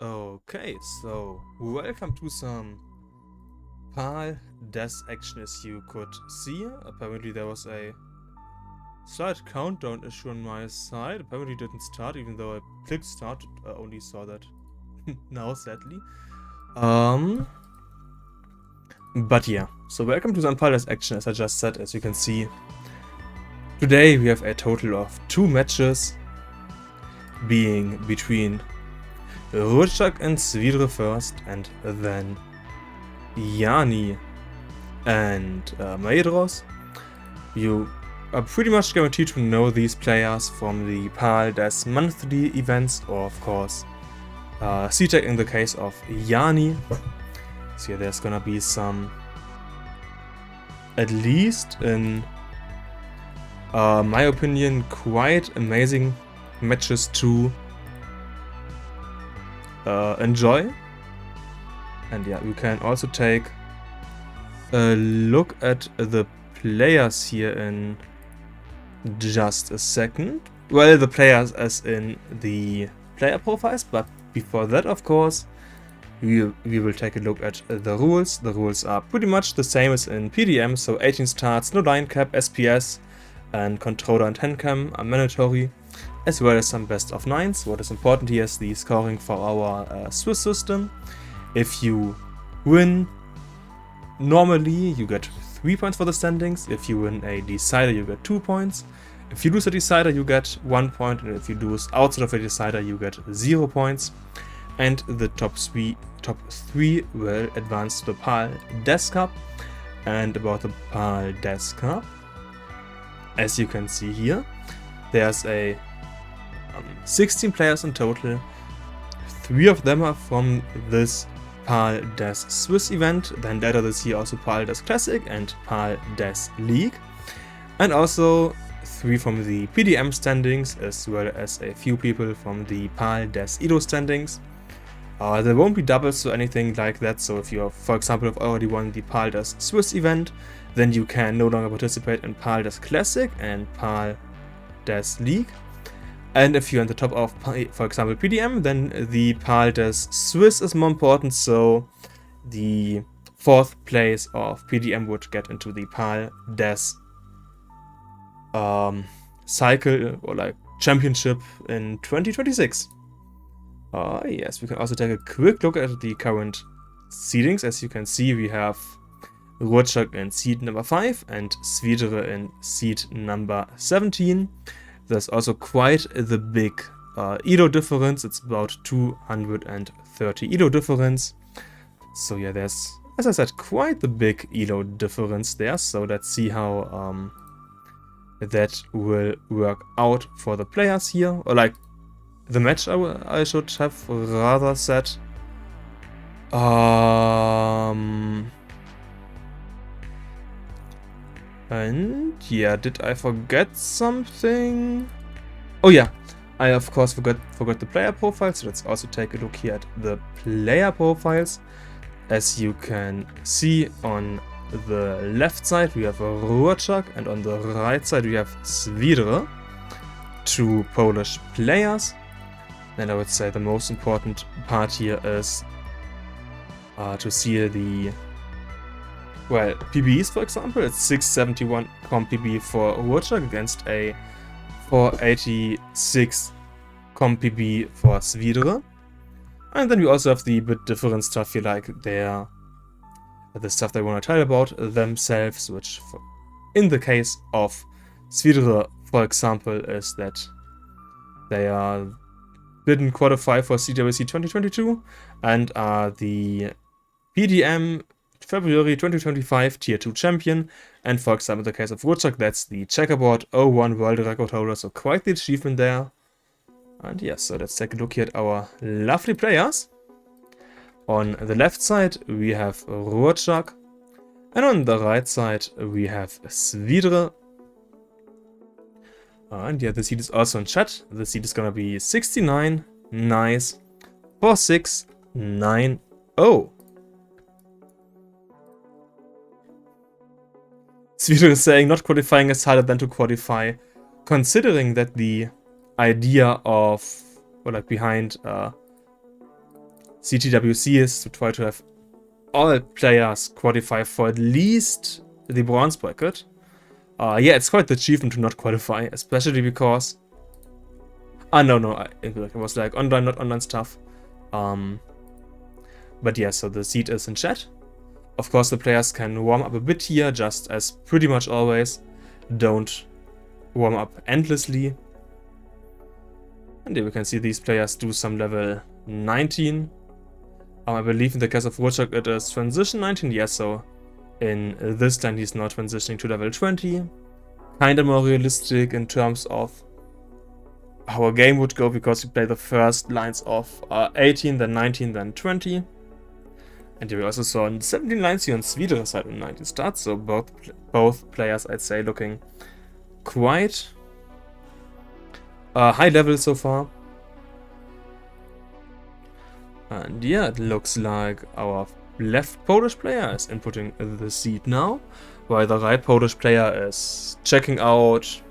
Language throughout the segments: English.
Okay, so welcome to some PAL death action, as you could see. Apparently there was a slight countdown issue on my side. Apparently it didn't start, even though I clicked start. I only saw that now, sadly. But yeah, so welcome to some PAL death action, as I just said. As you can see, today we have a total of 2 matches, being between RURCZAK and SWIDR first, and then Jani and MAEDHROS. You are pretty much guaranteed to know these players from the PAL Death monthly events, or of course CTEC in the case of Jani. So yeah, there's gonna be some at least in my opinion, quite amazing matches to enjoy. And yeah, we can also take a look at the players here in just a second. Well, the players as in the player profiles, but before that, of course, we will take a look at the rules. The rules are pretty much the same as in PDM, so 18 starts, no line cap, SPS, and controller and handcam are mandatory, as well as some best of 9s. What is important here is the scoring for our Swiss system. If you win normally, you get 3 points for the standings. If you win a decider, you get 2 points. If you lose a decider, you get 1 point, and if you lose outside of a decider, you get 0 points. And the top three will advance to the PAL Des Cup. And about the PAL Des Cup, as you can see here, there's a 16 players in total. 3 of them are from this PAL Des Swiss event. Then later this year also PAL Des Classic and PAL Des League. And also 3 from the PDM standings, as well as a few people from the PAL Des Ido standings. There won't be doubles or anything like that, so if you, for example, have already won the PAL Des Swiss event, then you can no longer participate in PAL Des Classic and PAL Des League. And if you're on the top of, for example, PDM, then the PAL Des Swiss is more important, so the 4th place of PDM would get into the PAL Des cycle or like championship in 2026. Yes, we can also take a quick look at the current seedings. As you can see, we have RURCZAK in seed number 5 and SWIDR in seed number 17. There's also quite the big ELO difference. It's about 230 ELO difference. So yeah, there's, as I said, quite the big ELO difference there. So let's see how that will work out for the players here. Or like the match I should have rather said. And yeah, did I forget something? Oh yeah, I of course forgot the player profiles. So let's also take a look here at the player profiles. As you can see, on the left side we have a RURCZAK, and on the right side we have SWIDR, 2 Polish players. And I would say the most important part here is to see the, well, PBs, for example. It's 671 comp PB for RURCZAK against a 486 comp PB for SWIDR. And then we also have the bit different stuff here, like the stuff they want to tell about themselves, which in the case of SWIDR, for example, is that they didn't qualify for CWC 2022 and are the PDM February 2025 Tier 2 champion. And for example, in the case of RURCZAK, that's the checkerboard 01 world record holder, so quite the achievement there. And yes, so let's take a look here at our lovely players. On the left side we have RURCZAK, and on the right side we have SWIDR. And yeah, the seed is also in chat. The seed is gonna be 69, nice, 4690. SWIDR is saying not qualifying is harder than to qualify, considering that the idea of, or like behind CTWC is to try to have all players qualify for at least the bronze bracket. Yeah, it's quite the achievement to not qualify, especially because... no, it was like online, not online stuff. But yeah, so the seed is in chat. Of course, the players can warm up a bit here, just as pretty much always. Don't warm up endlessly. And here we can see these players do some level 19. I believe in the case of RURCZAK it is transition 19, yes, so in this line he's now transitioning to level 20. Kinda more realistic in terms of how a game would go, because you play the first lines of 18, then 19, then 20. And we also saw 17 lines here on SWIDR side and 19 starts, so both players, I'd say, looking quite high level so far. And yeah, it looks like our left Polish player is inputting the seed now, while the right Polish player is checking out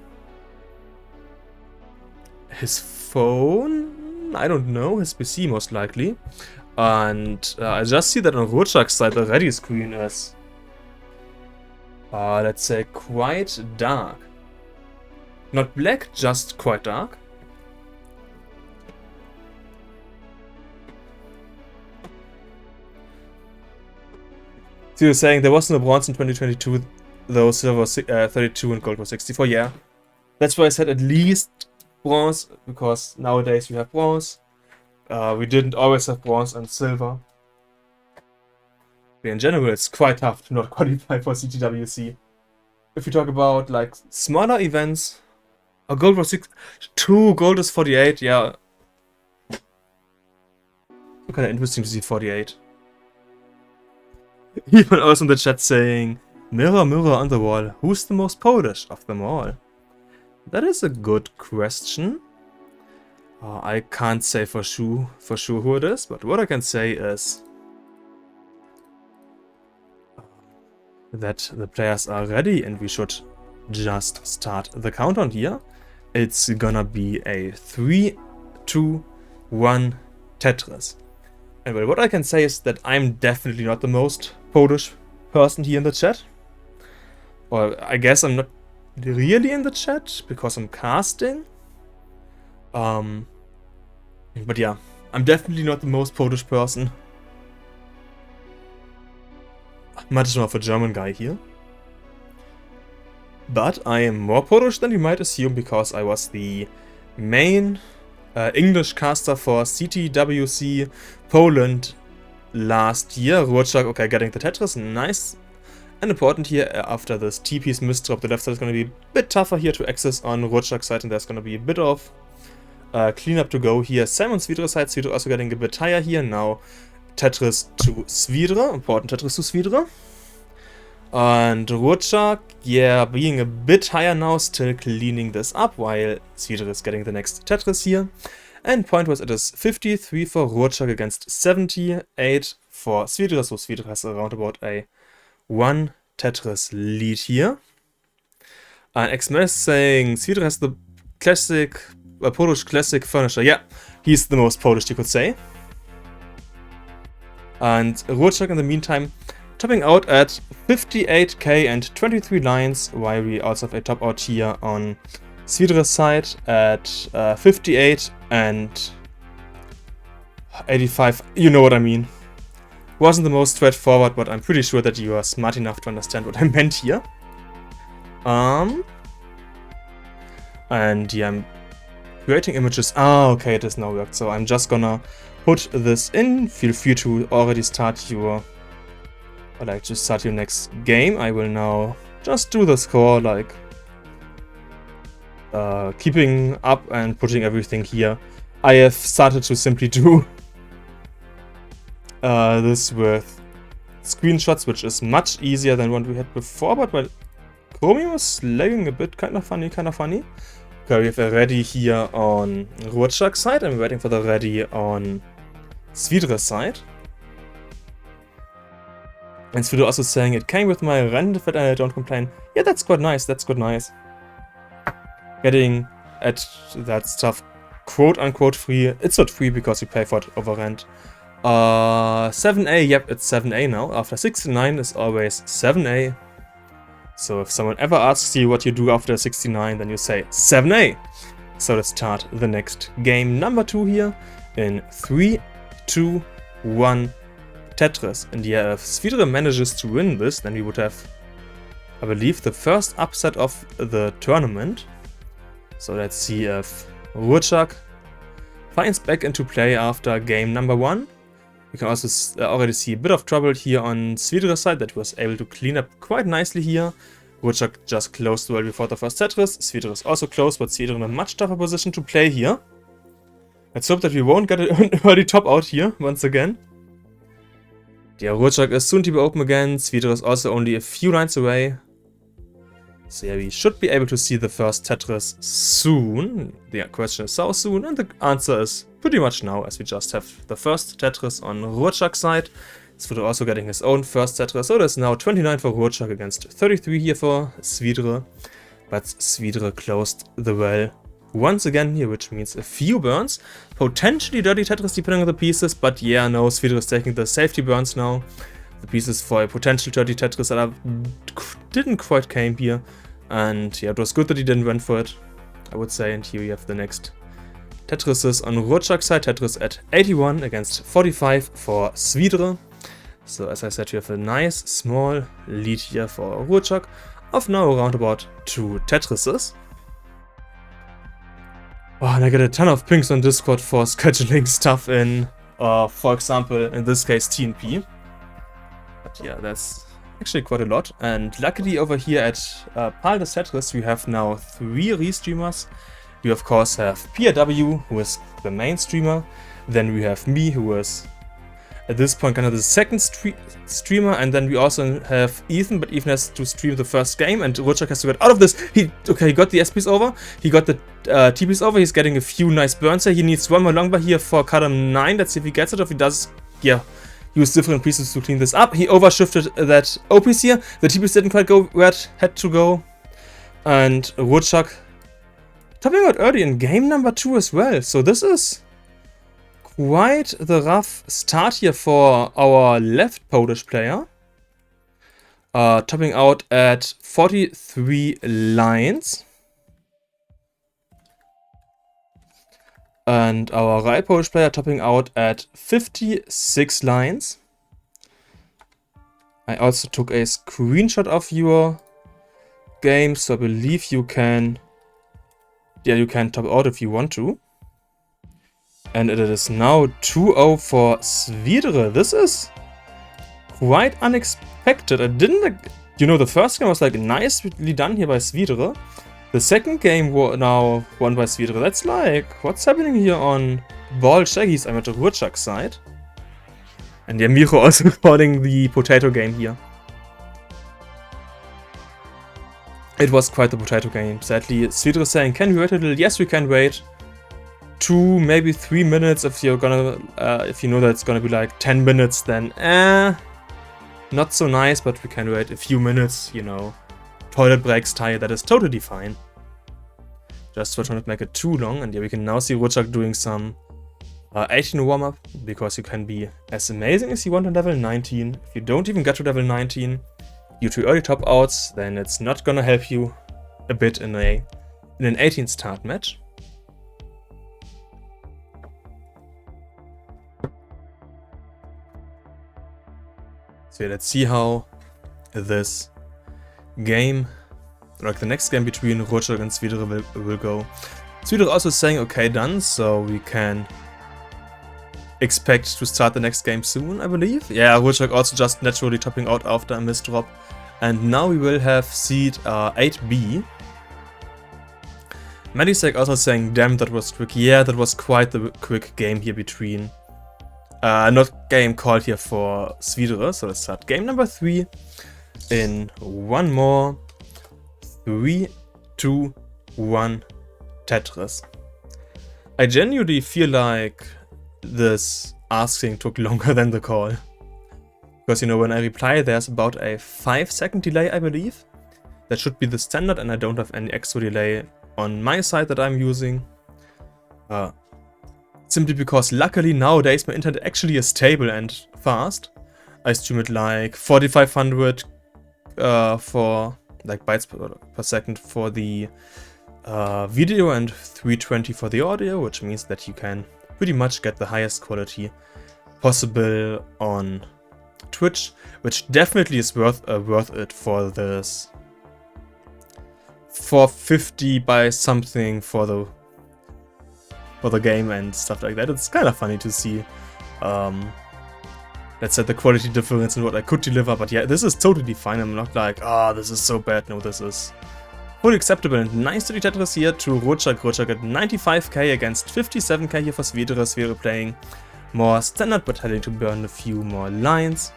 his phone, I don't know, his PC most likely. And I just see that on RURCZAK's side the ready screen is, let's say, quite dark. Not black, just quite dark. So you're saying there was no bronze in 2022, though silver was 32 and gold was 64. Yeah, that's why I said at least bronze, because nowadays we have bronze. We didn't always have bronze and silver. But in general, it's quite tough to not qualify for CTWC. If you talk about like smaller events, gold was 2, gold is 48. Yeah, kind of interesting to see 48. Even also in the chat saying, "Mirror, mirror on the wall, who's the most Polish of them all?" That is a good question. I can't say for sure who it is, but what I can say is that the players are ready and we should just start the countdown here. It's gonna be a 3, 2, 1 Tetris. And well, what I can say is that I'm definitely not the most Polish person here in the chat. Or I guess I'm not really in the chat because I'm casting. But yeah, I'm definitely not the most Polish person. Much more of a German guy here. But I am more Polish than you might assume because I was the main English caster for CTWC Poland last year. RURCZAK, okay, getting the Tetris, nice. And important here, after this T-piece misdrop, the left side is going to be a bit tougher here to access on RURCZAK side, and there's going to be a bit of cleanup to go here. Same on SWIDR side, SWIDR also getting a bit higher here. Now Tetris to SWIDR, important Tetris to SWIDR. And RURCZAK, yeah, being a bit higher now, still cleaning this up, while SWIDR is getting the next Tetris here. And point-wise, it is 53 for RURCZAK against 78 for SWIDR, so SWIDR has around about a 1 Tetris lead here. And XMS is saying SWIDR has the classic, Polish classic furniture. Yeah, he's the most Polish, you could say. And RURCZAK in the meantime topping out at 58k and 23 lines, while we also have a top out here on SWIDR's side at 58 and 85. You know what I mean. Wasn't the most straightforward, but I'm pretty sure that you are smart enough to understand what I meant here. And yeah, I'm creating images. Ah, okay, it has now worked. So I'm just gonna put this in. Feel free to already start your, start your next game. I will now just do the score, like keeping up and putting everything here. I have started to simply do this with screenshots, which is much easier than what we had before, but well, Chromium is lagging a bit, kind of funny. Okay, we have a ready here on RURCZAK's side, I'm waiting for the ready on SWIDR's side. And SWIDR also saying it came with my rent, but I don't complain. Yeah, that's quite nice, Getting at that stuff quote-unquote free. It's not free because you pay for it over rent. 7A, yep, it's 7A now. After 69 is always 7A. So if someone ever asks you what you do after 69, then you say 7A. So let's start the next game, number 2 here, in 3, 2, 1, Tetris. And yeah, if SWIDR manages to win this, then we would have, I believe, the first upset of the tournament. So let's see if RURCZAK finds back into play after game number 1. We can also already see a bit of trouble here on SWIDR's side that was able to clean up quite nicely here. RURCZAK just closed well before the first Tetris. SWIDR is also close, but SWIDR in a much tougher position to play here. Let's hope that we won't get an early top out here once again. The RURCZAK is soon to be open again. SWIDR is also only a few lines away. So yeah, we should be able to see the first Tetris soon. The question is how soon, and the answer is pretty much now, as we just have the first Tetris on RURCZAK side. SWIDR also getting his own first Tetris, so there's now 29 for RURCZAK against 33 here for SWIDR. But SWIDR closed the well once again here, which means a few burns. Potentially dirty Tetris depending on the pieces, but yeah, no, SWIDR is taking the safety burns now. The pieces for a potential dirty Tetris that didn't quite came here. And yeah, it was good that he didn't went for it, I would say. And here we have the next Tetrises on RURCZAK side. Tetris at 81 against 45 for SWIDR. So as I said, you have a nice small lead here for RURCZAK of now around about 2 Tetrises. Oh, and I get a ton of pings on Discord for scheduling stuff in, for example, in this case, TNP. But yeah, that's actually quite a lot. And luckily over here at paldastetris we have now 3 restreamers. We of course have PRW, who is the main streamer. Then we have me, who is at this point kind of the second streamer, and then we also have Ethan, but Ethan has to stream the first game, and RURCZAK has to get out of this. He got the SPs over, he got the TPs over, he's getting a few nice burns here. He needs one more longbar here for column 9, let's see if he gets it, or if he does, yeah, use different pieces to clean this up. He overshifted that OPs here, the TPs didn't quite go where it had to go, and RURCZAK topping out early in game number 2 as well, so this is quite the rough start here for our left Polish player. Topping out at 43 lines. And our right Polish player topping out at 56 lines. I also took a screenshot of your game, so I believe you can, yeah, you can top out if you want to. And it is now 2-0 for SWIDR. This is quite unexpected. I didn't, you know, the first game was like nicely done here by SWIDR. The second game was now won by SWIDR. That's like, what's happening here on Ball Shaggies? I'm at the RURCZAK side. And yeah, Miro also recording the potato game here. It was quite the potato game, sadly. SWIDR is saying, can we wait a little? Yes, we can wait. 2, maybe 3 minutes if you're gonna, if you know that it's gonna be like 10 minutes, then not so nice, but we can wait a few minutes, you know. Toilet breaks, tire, that is totally fine. Just try to not make it too long, and yeah, we can now see RURCZAK doing some 18 warm-up, because you can be as amazing as you want on level 19. If you don't even get to level 19 due to early top outs, then it's not gonna help you a bit in an 18 start match. So yeah, let's see how this game, like the next game between RURCZAK and SWIDR will go. SWIDR also saying okay done, so we can expect to start the next game soon, I believe. Yeah, RURCZAK also just naturally topping out after a missed drop. And now we will have seed 8B. Medisec also saying damn, that was quick. Yeah, that was quite the quick game here between not game called here for SWIDR, so let's start game number 3 in one more 3, 2, 1 Tetris. I genuinely feel like this asking took longer than the call. Because, you know, when I reply, there's about a 5-second delay, I believe. That should be the standard, and I don't have any extra delay on my side that I'm using. Simply because luckily nowadays my internet actually is stable and fast. I stream it like 4500 for like bytes per second for the video and 320 for the audio, which means that you can pretty much get the highest quality possible on Twitch, which definitely is worth it for this 450 by something for the game and stuff like that. It's kind of funny to see, let's say, the quality difference in what I could deliver, but yeah, this is totally fine. I'm not like, oh, this is so bad. No, this is fully acceptable, and nice to the Tetris here to RURCZAK. RURCZAK at 95k against 57k here for SWIDR. SWIDR playing more standard, but having to burn a few more lines.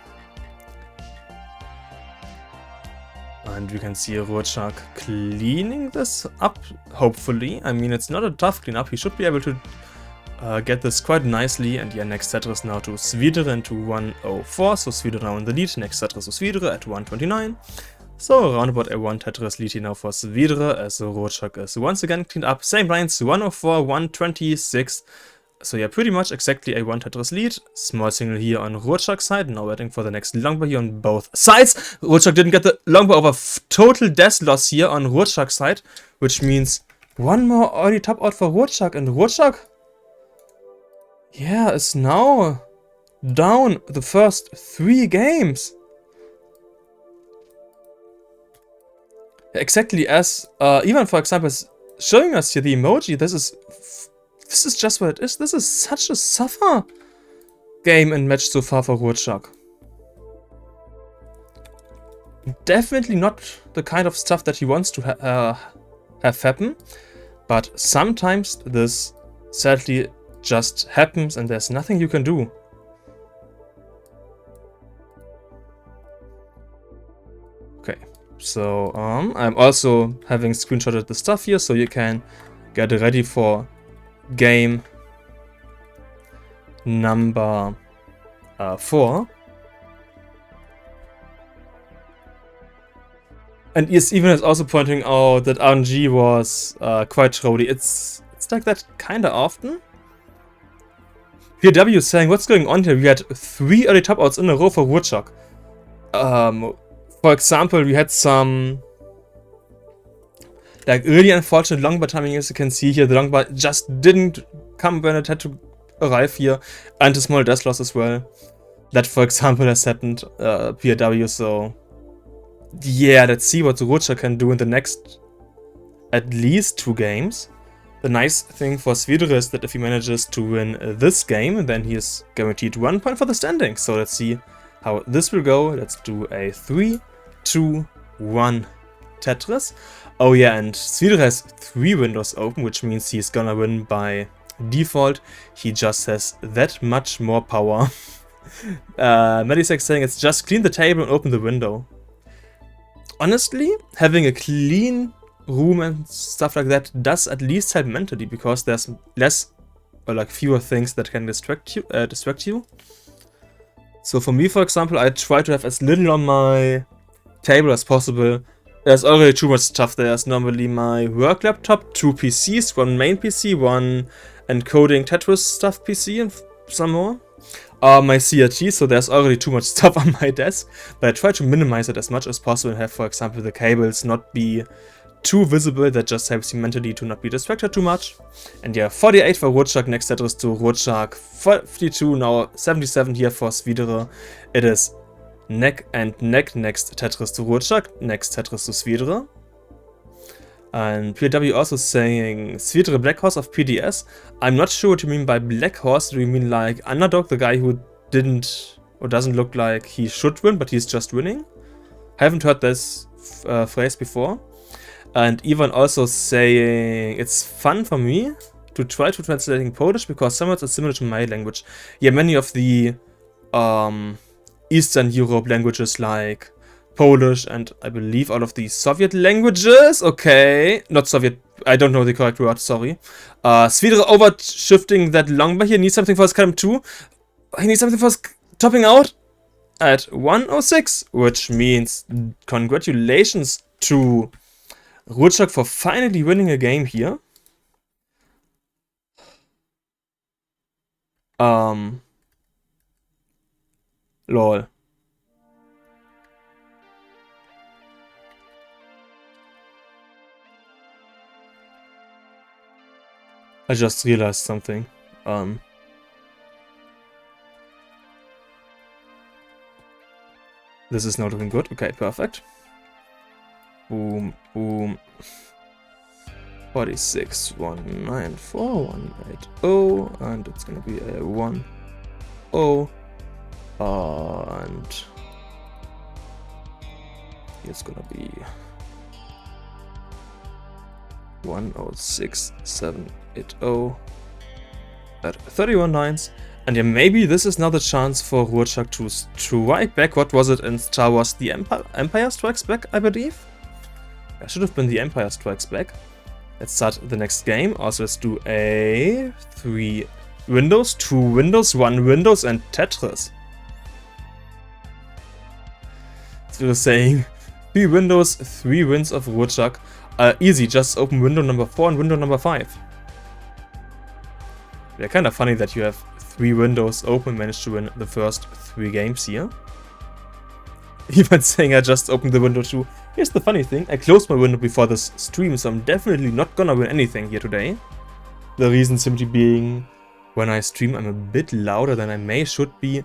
And we can see RURCZAK cleaning this up, hopefully. I mean, it's not a tough cleanup. He should be able to get this quite nicely. And yeah, next Tetris now to SWIDR into 104. So SWIDR now in the lead. Next Tetris to SWIDR at 129. So around about a 1 Tetris lead here now for SWIDR, as RURCZAK is once again cleaned up. Same lines, 104, 126. So yeah, pretty much exactly a 1 Tetris lead. Small single here on RURCZAK's side. Now waiting for the next longbow here on both sides. RURCZAK didn't get the longbow over total death loss here on RURCZAK's side, which means one more early top out for RURCZAK. And RURCZAK, yeah, is now down the first 3 games. Exactly as even, for example, showing us here the emoji. This is just what it is. This is such a suffer game and match so far for RURCZAK. Definitely not the kind of stuff that he wants to have happen, but sometimes this sadly just happens and there's nothing you can do. Okay. So, I'm also having screenshotted the stuff here, so you can get ready for game number 4. And Steven is also pointing out that RNG was quite trolly. It's like that kinda often. PW is saying, what's going on here? We had 3 early top outs in a row for RURCZAK. For example, we had some like really unfortunate longbow timing, as you can see here. The longbow just didn't come when it had to arrive here, and a small death loss as well. That, for example, has happened, PW. So yeah, let's see what the RURCZAK can do in the next at least 2 games. The nice thing for SWIDR is that if he manages to win this game, then he is guaranteed 1 point for the standing. So let's see how this will go. Let's do a 3, 2, 1 Tetris. Oh yeah, and SWIDR has 3 windows open, which means he's gonna win by default. He just has that much more power. Medisec saying it's just clean the table and open the window. Honestly, having a clean room and stuff like that does at least help mentally, because there's less or like fewer things that can distract you. So for me, for example, I try to have as little on my table as possible. There's already too much stuff. There's normally my work laptop, 2 PCs, 1 main PC, 1 encoding Tetris stuff PC, and some more. My CRT, so there's already too much stuff on my desk. But I try to minimize it as much as possible and have, for example, the cables not be too visible. That just helps you mentally to not be distracted too much. And yeah, 48 for RURCZAK, next Tetris to RURCZAK, 52, now 77 here for SWIDR. It is neck and neck, next Tetris to RURCZAK, next Tetris to SWIDR. And PW also saying SWIDR Black Horse of PDS. I'm not sure what you mean by Black Horse. Do you mean like Underdog, the guy who didn't or doesn't look like he should win, but he's just winning? I haven't heard this phrase before. And Ivan also saying it's fun for me to try to translate in Polish because some words are similar to my language. Yeah, many of the Eastern Europe languages like Polish and I believe all of the Soviet languages. Okay, not Soviet. I don't know the correct word. Sorry. SWIDR overshifting that longbow here. Needs something for his column 2. He needs something for his topping out at 106, which means congratulations to RURCZAK for finally winning a game here. Lol. I just realized something. This is not looking good. Okay, perfect. Boom, boom. 46, 194, 180, and it's gonna be a 1, 0, and it's gonna be 106, 780 at 31 lines. And yeah, maybe this is now the chance for RURCZAK to strike back. What was it in Star Wars? The Empire Strikes Back, I believe? It should have been the Empire Strikes Back. Let's start the next game. Also, let's do a 3 windows, 2 windows, 1 windows, and Tetris. So we're saying 3 windows, 3 wins of RURCZAK. Easy, just open window number 4 and window number 5. Yeah, kind of funny that you have 3 windows open, managed to win the first 3 games here. Even saying I just opened the window 2. Here's the funny thing, I closed my window before this stream, so I'm definitely not gonna win anything here today. The reason simply being, when I stream I'm a bit louder than I should be.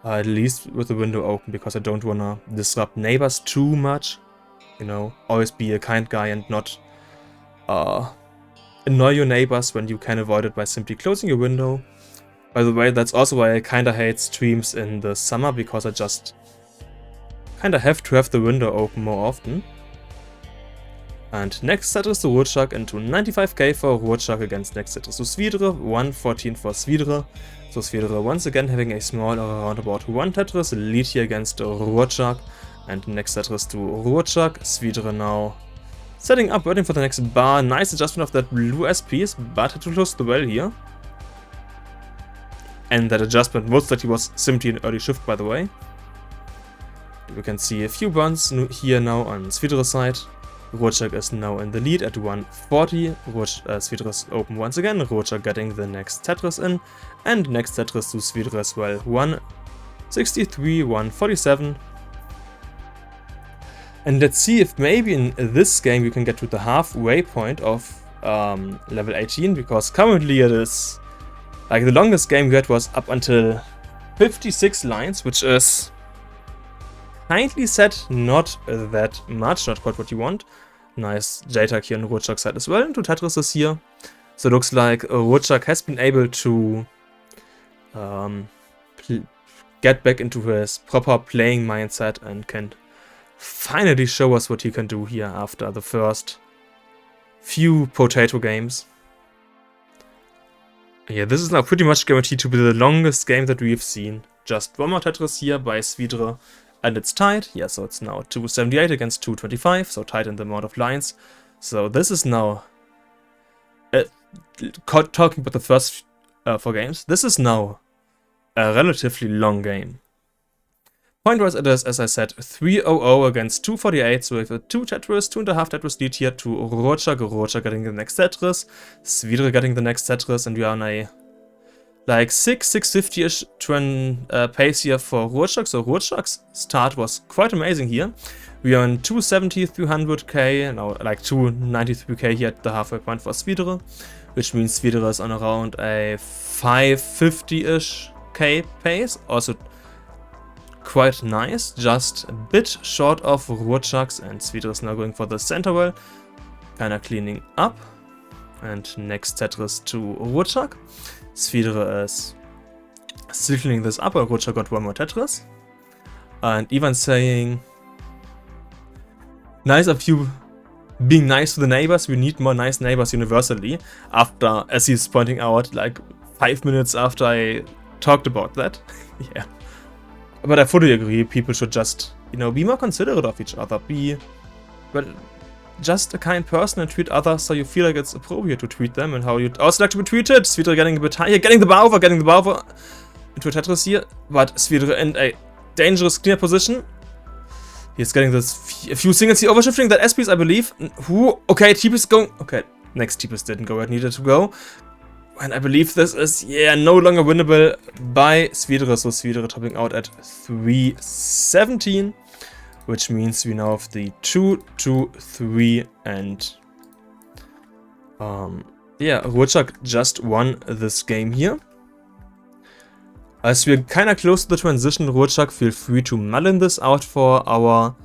At least with the window open, because I don't wanna disrupt neighbors too much. You know, always be a kind guy and not annoy your neighbors when you can avoid it by simply closing your window. By the way, that's also why I kinda hate streams in the summer, because I just kinda have to have the window open more often. And next set is the RURCZAK into 95k for RURCZAK against next set is the SWIDR, 114 for SWIDR. So SWIDR once again having a small around about 1 Tetris lead here against RURCZAK. And next set is to RURCZAK, SWIDR now setting up, waiting for the next bar. Nice adjustment of that blue SPs, but had to close the well here. And that adjustment most likely was simply an early shift, by the way. We can see a few burns here now on SWIDR's side. RURCZAK is now in the lead at 140. SWIDR is open once again. RURCZAK getting the next Tetris in. And next Tetris to SWIDR as well. 163, 147. And let's see if maybe in this game you can get to the halfway point of level 18. Because currently it is, like, the longest game we had was up until 56 lines, which is kindly said not that much, not quite what you want. Nice JTAG here on RURCZAK's side as well, and 2 Tetrises here. So it looks like RURCZAK has been able to get back into his proper playing mindset and can finally show us what he can do here after the first few potato games. Yeah, this is now pretty much guaranteed to be the longest game that we've seen. Just one more Tetris here by SWIDR. And it's tied, yeah, so it's now 278 against 225, so tied in the amount of lines. So this is now, talking about the first 4 games, this is now a relatively long game. Point-wise it is, as I said, 300 against 248, so we have a 2 Tetris, 2.5 Tetris lead here to RURCZAK getting the next Tetris, SWIDR getting the next Tetris, and we are on a like 650-ish pace here for RURCZAK. So RURCZAK's start was quite amazing here. We are on 270, 300k, now like 293k here at the halfway point for SWIDR, which means SWIDR is on around a 550-ish k pace. Also quite nice, just a bit short of RURCZAK's, and SWIDR is now going for the center well, kinda cleaning up. And next Tetris to RURCZAK. SWIDR is still cleaning this up, but RURCZAK got 1 more Tetris. And even saying, nice of you being nice to the neighbors, we need more nice neighbors universally. After, as he's pointing out, like 5 minutes after I talked about that. Yeah. But I fully agree, people should just, you know, be more considerate of each other. Be, well, just a kind person and treat others so you feel like it's appropriate to treat them and how you'd also like to be treated. SWIDR getting a bit higher, getting the bar over into a Tetris here, but SWIDR in a dangerous clear position. He's getting this a few singles here, overshifting that SPs, I believe. Okay, TP is going. Okay, next TP didn't go where it needed to go. And I believe this is, yeah, no longer winnable by SWIDR, so SWIDR topping out at 317. Which means we now have the 2, 2, 3, and yeah, RURCZAK just won this game here. As we're kinda close to the transition, RURCZAK, feel free to mullin this out for our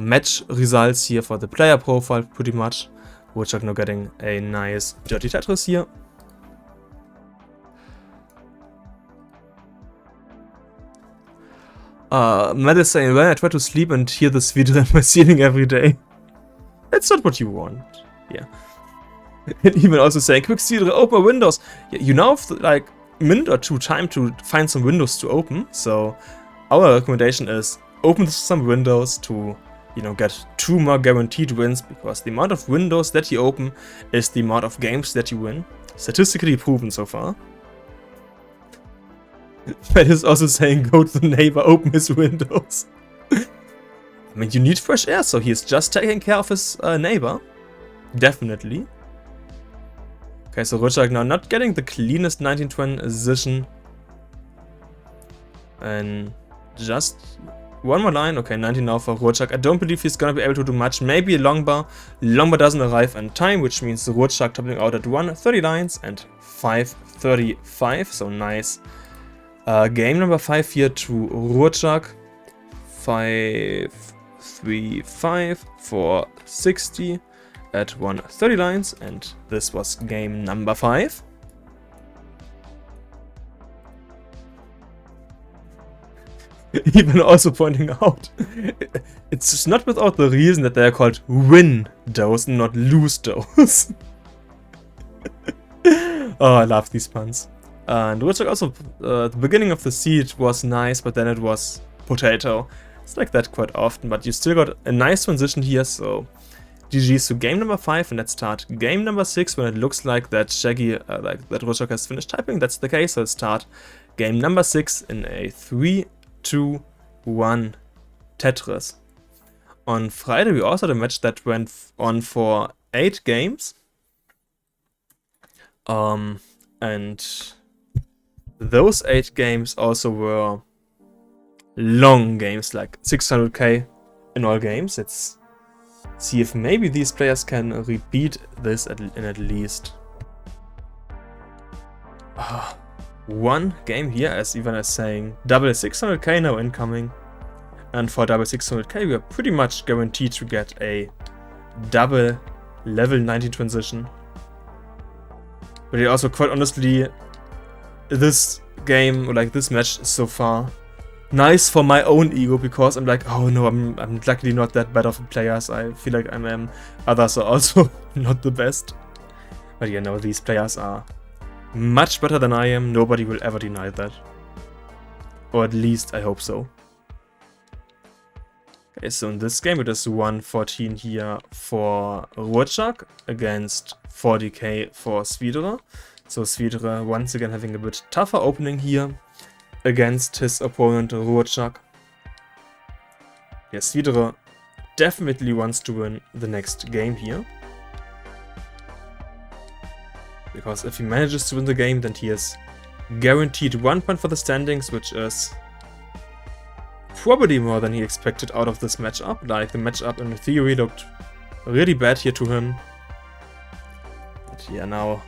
match results here for the player profile, pretty much. RURCZAK now getting a nice dirty Tetris here. Matt is saying, well, I try to sleep and hear the SWIDR in my ceiling every day. That's not what you want. Yeah. And even also saying, quick SWIDR, open windows. Yeah, you now have to, like, minute or two time to find some windows to open. So our recommendation is open some windows to, you know, get 2 more guaranteed wins, because the amount of windows that you open is the amount of games that you win. Statistically proven so far. But is also saying go to the neighbor, open his windows. I mean, you need fresh air, so he's just taking care of his neighbor. Definitely. Okay, so RURCZAK now not getting the cleanest 19 transition. And just one more line. Okay, 19 now for RURCZAK. I don't believe he's gonna be able to do much. Maybe a long bar. Long bar doesn't arrive in time, which means RURCZAK topping out at 130 lines and 535. So nice. Game number 5 here to RURCZAK. 535 for 60 at 130 lines, and this was game number 5. Even also pointing out, it's not without the reason that they are called win-dos and not lose-dos. Oh, I love these puns. And RURCZAK also, the beginning of the seed was nice, but then it was potato. It's like that quite often, but you still got a nice transition here, so GG's to game number 5, and let's start game number 6 when it looks like that Shaggy, that RURCZAK has finished typing. That's the case, so let's start game number 6 in a 3, 2, 1 Tetris. On Friday we also had a match that went on for 8 games. And those 8 games also were long games, like 600k in all games. Let's see if maybe these players can repeat this in at least one game here, as Ivan is saying. Double 600k now incoming, and for double 600k we are pretty much guaranteed to get a double level 90 transition. But yeah, also quite honestly, this game, or like this match so far, nice for my own ego, because I'm like, oh no, I'm luckily not that bad of a player. I feel like others are also not the best. But yeah, no, these players are much better than I am. Nobody will ever deny that. Or at least I hope so. Okay, so in this game it is 114 here for RURCZAK against 40k for SWIDR. So SWIDR once again having a bit tougher opening here against his opponent RURCZAK. Yeah, SWIDR definitely wants to win the next game here. Because if he manages to win the game, then he is guaranteed 1 point for the standings, which is probably more than he expected out of this matchup. Like, the matchup in theory looked really bad here to him. But yeah, now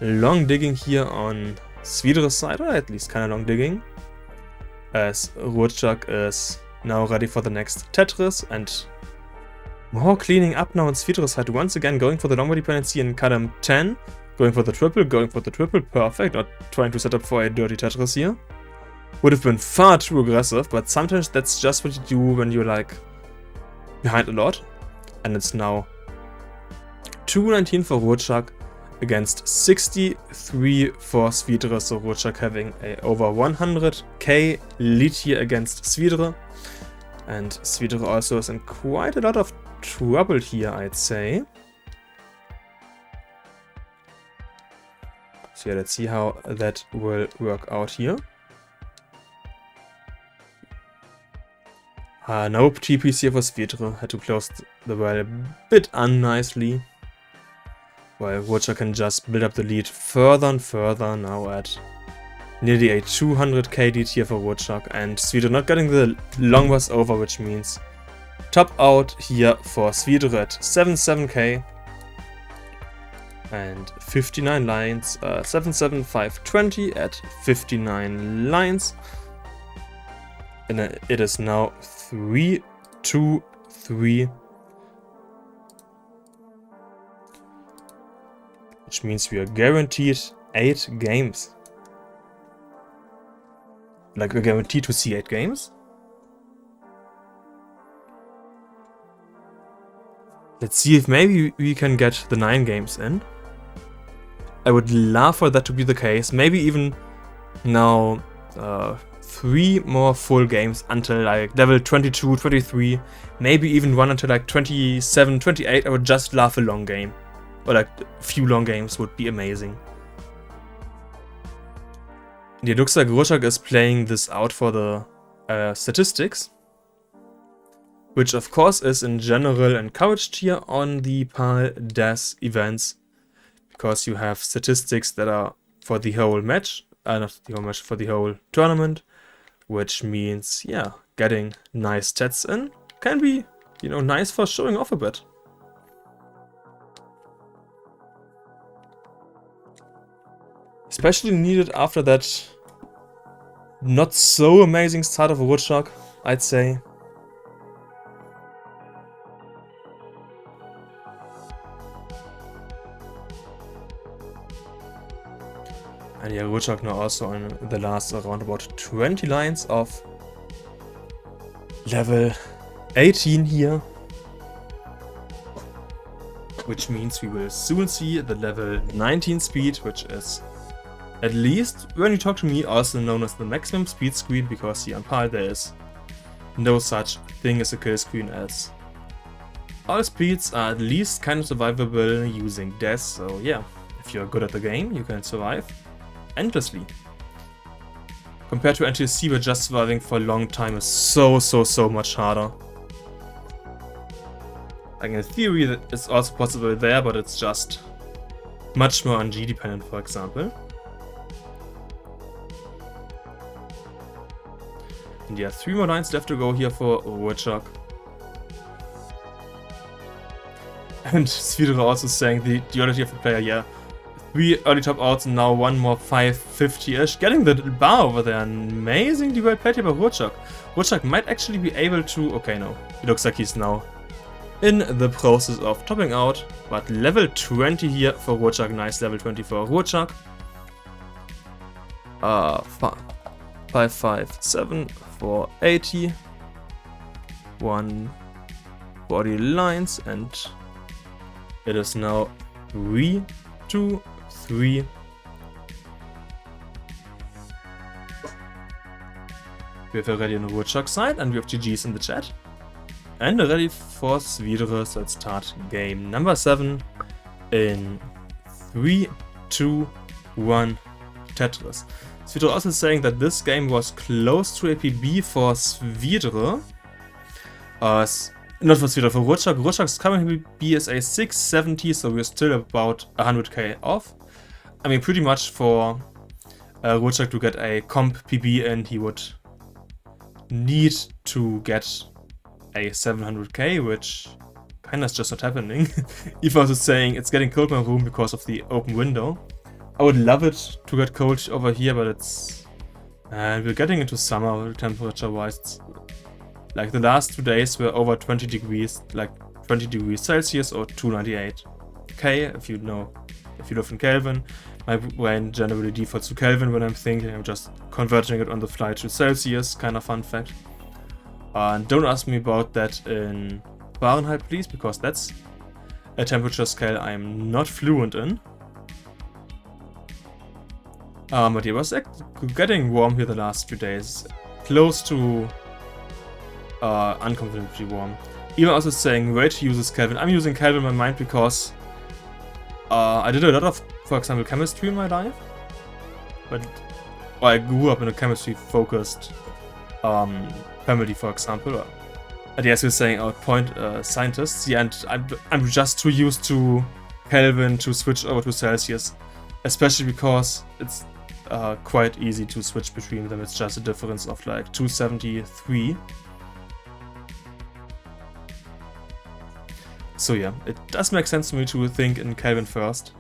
long digging here on SWIDR's side, or at least kind of long digging, as RURCZAK is now ready for the next Tetris, and more cleaning up now on SWIDR's side, once again going for the long dependency in column 10, going for the triple, perfect, not trying to set up for a dirty Tetris here. Would have been far too aggressive, but sometimes that's just what you do when you're like behind a lot. And it's now 219 for RURCZAK against 63 for SWIDR, so RURCZAK having a over 100k lead here against SWIDR. And SWIDR also is in quite a lot of trouble here, I'd say. So yeah, let's see how that will work out here. No TPs here for SWIDR, had to close the well a bit unnicely. While RURCZAK can just build up the lead further and further, now at nearly a 200k lead here for RURCZAK, and SWIDR not getting the long bus over, which means top out here for SWIDR at 77k and 59 lines, 77520 at 59 lines. And it is now 3-2-3, which means we are guaranteed 8 games. Like, we're guaranteed to see 8 games. Let's see if maybe we can get the 9 games in. I would love for that to be the case. Maybe even Now, 3 more full games until like level 22, 23, maybe even one until like 27, 28. I would just love a long game. Or like a few long games would be amazing. And it looks like RURCZAK is playing this out for the statistics, which of course is in general encouraged here on the PAL-DAS events, because you have statistics that are for the whole match, not the whole match, for the whole tournament, which means, yeah, getting nice stats in can be, you know, nice for showing off a bit. Especially needed after that not so amazing start of RURCZAK, I'd say. And yeah, RURCZAK now also on the last around about 20 lines of level 18 here. Which means we will soon see the level 19 speed, which is, at least when you talk to me, also known as the maximum speed screen, because here on PAL there is no such thing as a kill screen, as all speeds are at least kind of survivable using DAS. So yeah, if you're good at the game, you can survive endlessly. Compared to NTSC, where just surviving for a long time is so much harder. Like in theory, that is also possible there, but it's just much more NG dependent, for example. And yeah, 3 more lines left to go here for RURCZAK. And SWIDR also saying the duality of the player, yeah. 3 early top outs and now 1 more 550-ish. Getting the bar over there. Amazingly well played here by RURCZAK. RURCZAK might actually be able to... Okay, no. It looks like he's now in the process of topping out. But level 20 here for RURCZAK. Nice level 20 for RURCZAK. 557 for 80. 140 lines, and it is now 3, 2, 3. We have already on the RURCZAK side, and we have GG's in the chat. And ready for SWIDR, so let's start game number 7 in 3, 2, 1, Tetris. SWIDR also saying that this game was close to a PB for SWIDR. Not for SWIDR, for RURCZAK. RURCZAK's current PB is a 670, so we're still about 100k off. I mean, pretty much for RURCZAK to get a comp PB in, he would need to get a 700k, which kinda is just not happening. Eva was saying it's getting cold in my room because of the open window. I would love it to get cold over here, but it's... we're getting into summer temperature-wise. Like the last 2 days were over 20 degrees, like 20 degrees Celsius or 298K, if you live in Kelvin. My brain generally defaults to Kelvin when I'm thinking. I'm just converting it on the fly to Celsius, kind of fun fact. And don't ask me about that in Fahrenheit, please, because that's a temperature scale I'm not fluent in. But it was getting warm here the last few days, close to uncomfortably warm. Even also saying Rage uses Kelvin. I'm using Kelvin in my mind because I did a lot of, for example, chemistry in my life, but I grew up in a chemistry-focused family, for example. And yes, we're saying outpoint scientists. Yeah, and I'm just too used to Kelvin to switch over to Celsius, especially because it's quite easy to switch between them. It's just a difference of like 273. So yeah, it does make sense to me to think in Kelvin first.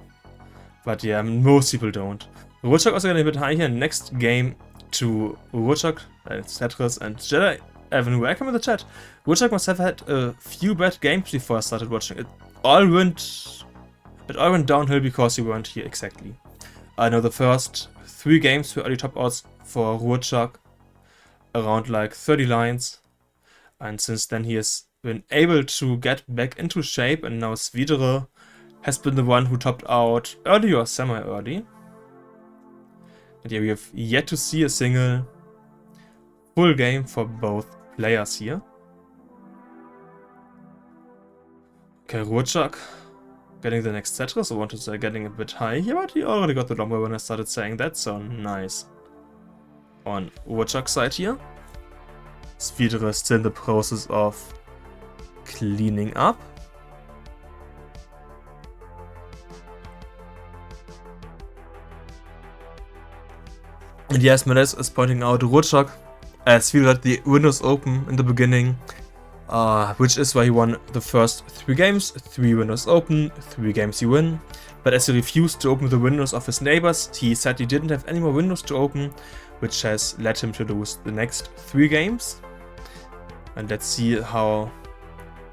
But yeah, most people don't. RURCZAK also getting a bit high here. Next game to RURCZAK, Tetris, and Jedi. Evan, welcome in the chat. RURCZAK must have had a few bad games before I started watching. It all went downhill because you weren't here exactly. I know the first 3 games were early top outs for RURCZAK, around like 30 lines. And since then he has been able to get back into shape, and now SWIDR has been the one who topped out early or semi-early. And yeah, we have yet to see a single full game for both players here. Okay, RURCZAK getting the next Tetris. I want to say getting a bit high here, but he already got the number when I started saying that, so nice. On RURCZAK side here, SWIDR is still in the process of cleaning up. And yes, Medes is pointing out RURCZAK as SWIDR had the windows open in the beginning, which is why he won the first 3 games, 3 windows open, 3 games he win. But as he refused to open the windows of his neighbors, he said he didn't have any more windows to open, which has led him to lose the next 3 games. And let's see how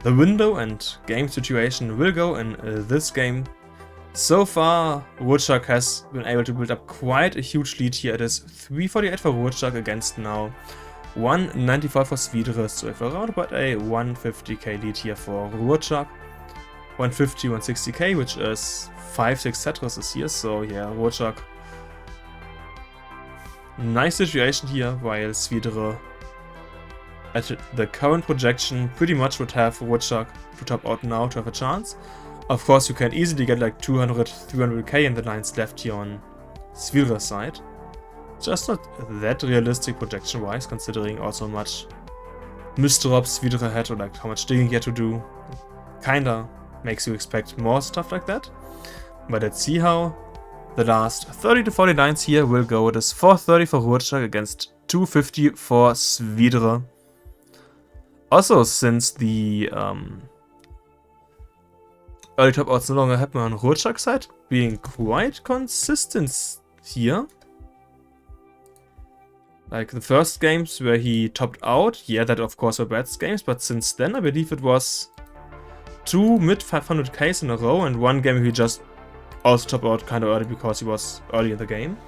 the window and game situation will go in this game. So far, RURCZAK has been able to build up quite a huge lead here. It is 348 for RURCZAK against now 195 for SWIDR, so if around about a 150k lead here for RURCZAK. 150, 160k, which is 5-6 Tetris here, so yeah, RURCZAK. Nice situation here, while SWIDR at the current projection pretty much would have RURCZAK to top out now to have a chance. Of course, you can easily get like 200, 300k in the lines left here on SWIDR's side. Just not that realistic projection-wise, considering also how much misdrops SWIDR had, or like how much digging he had to do. Kinda makes you expect more stuff like that. But let's see how the last 30 to 40 lines here will go. It is 430 for RURCZAK against 250 for SWIDR. Also, since the early top outs no longer happen on RURCZAK side, being quite consistent here. Like the first games where he topped out, yeah, that of course were bad games, but since then I believe it was 2 mid 500ks in a row, and 1 game he just also topped out kind of early because he was early in the game.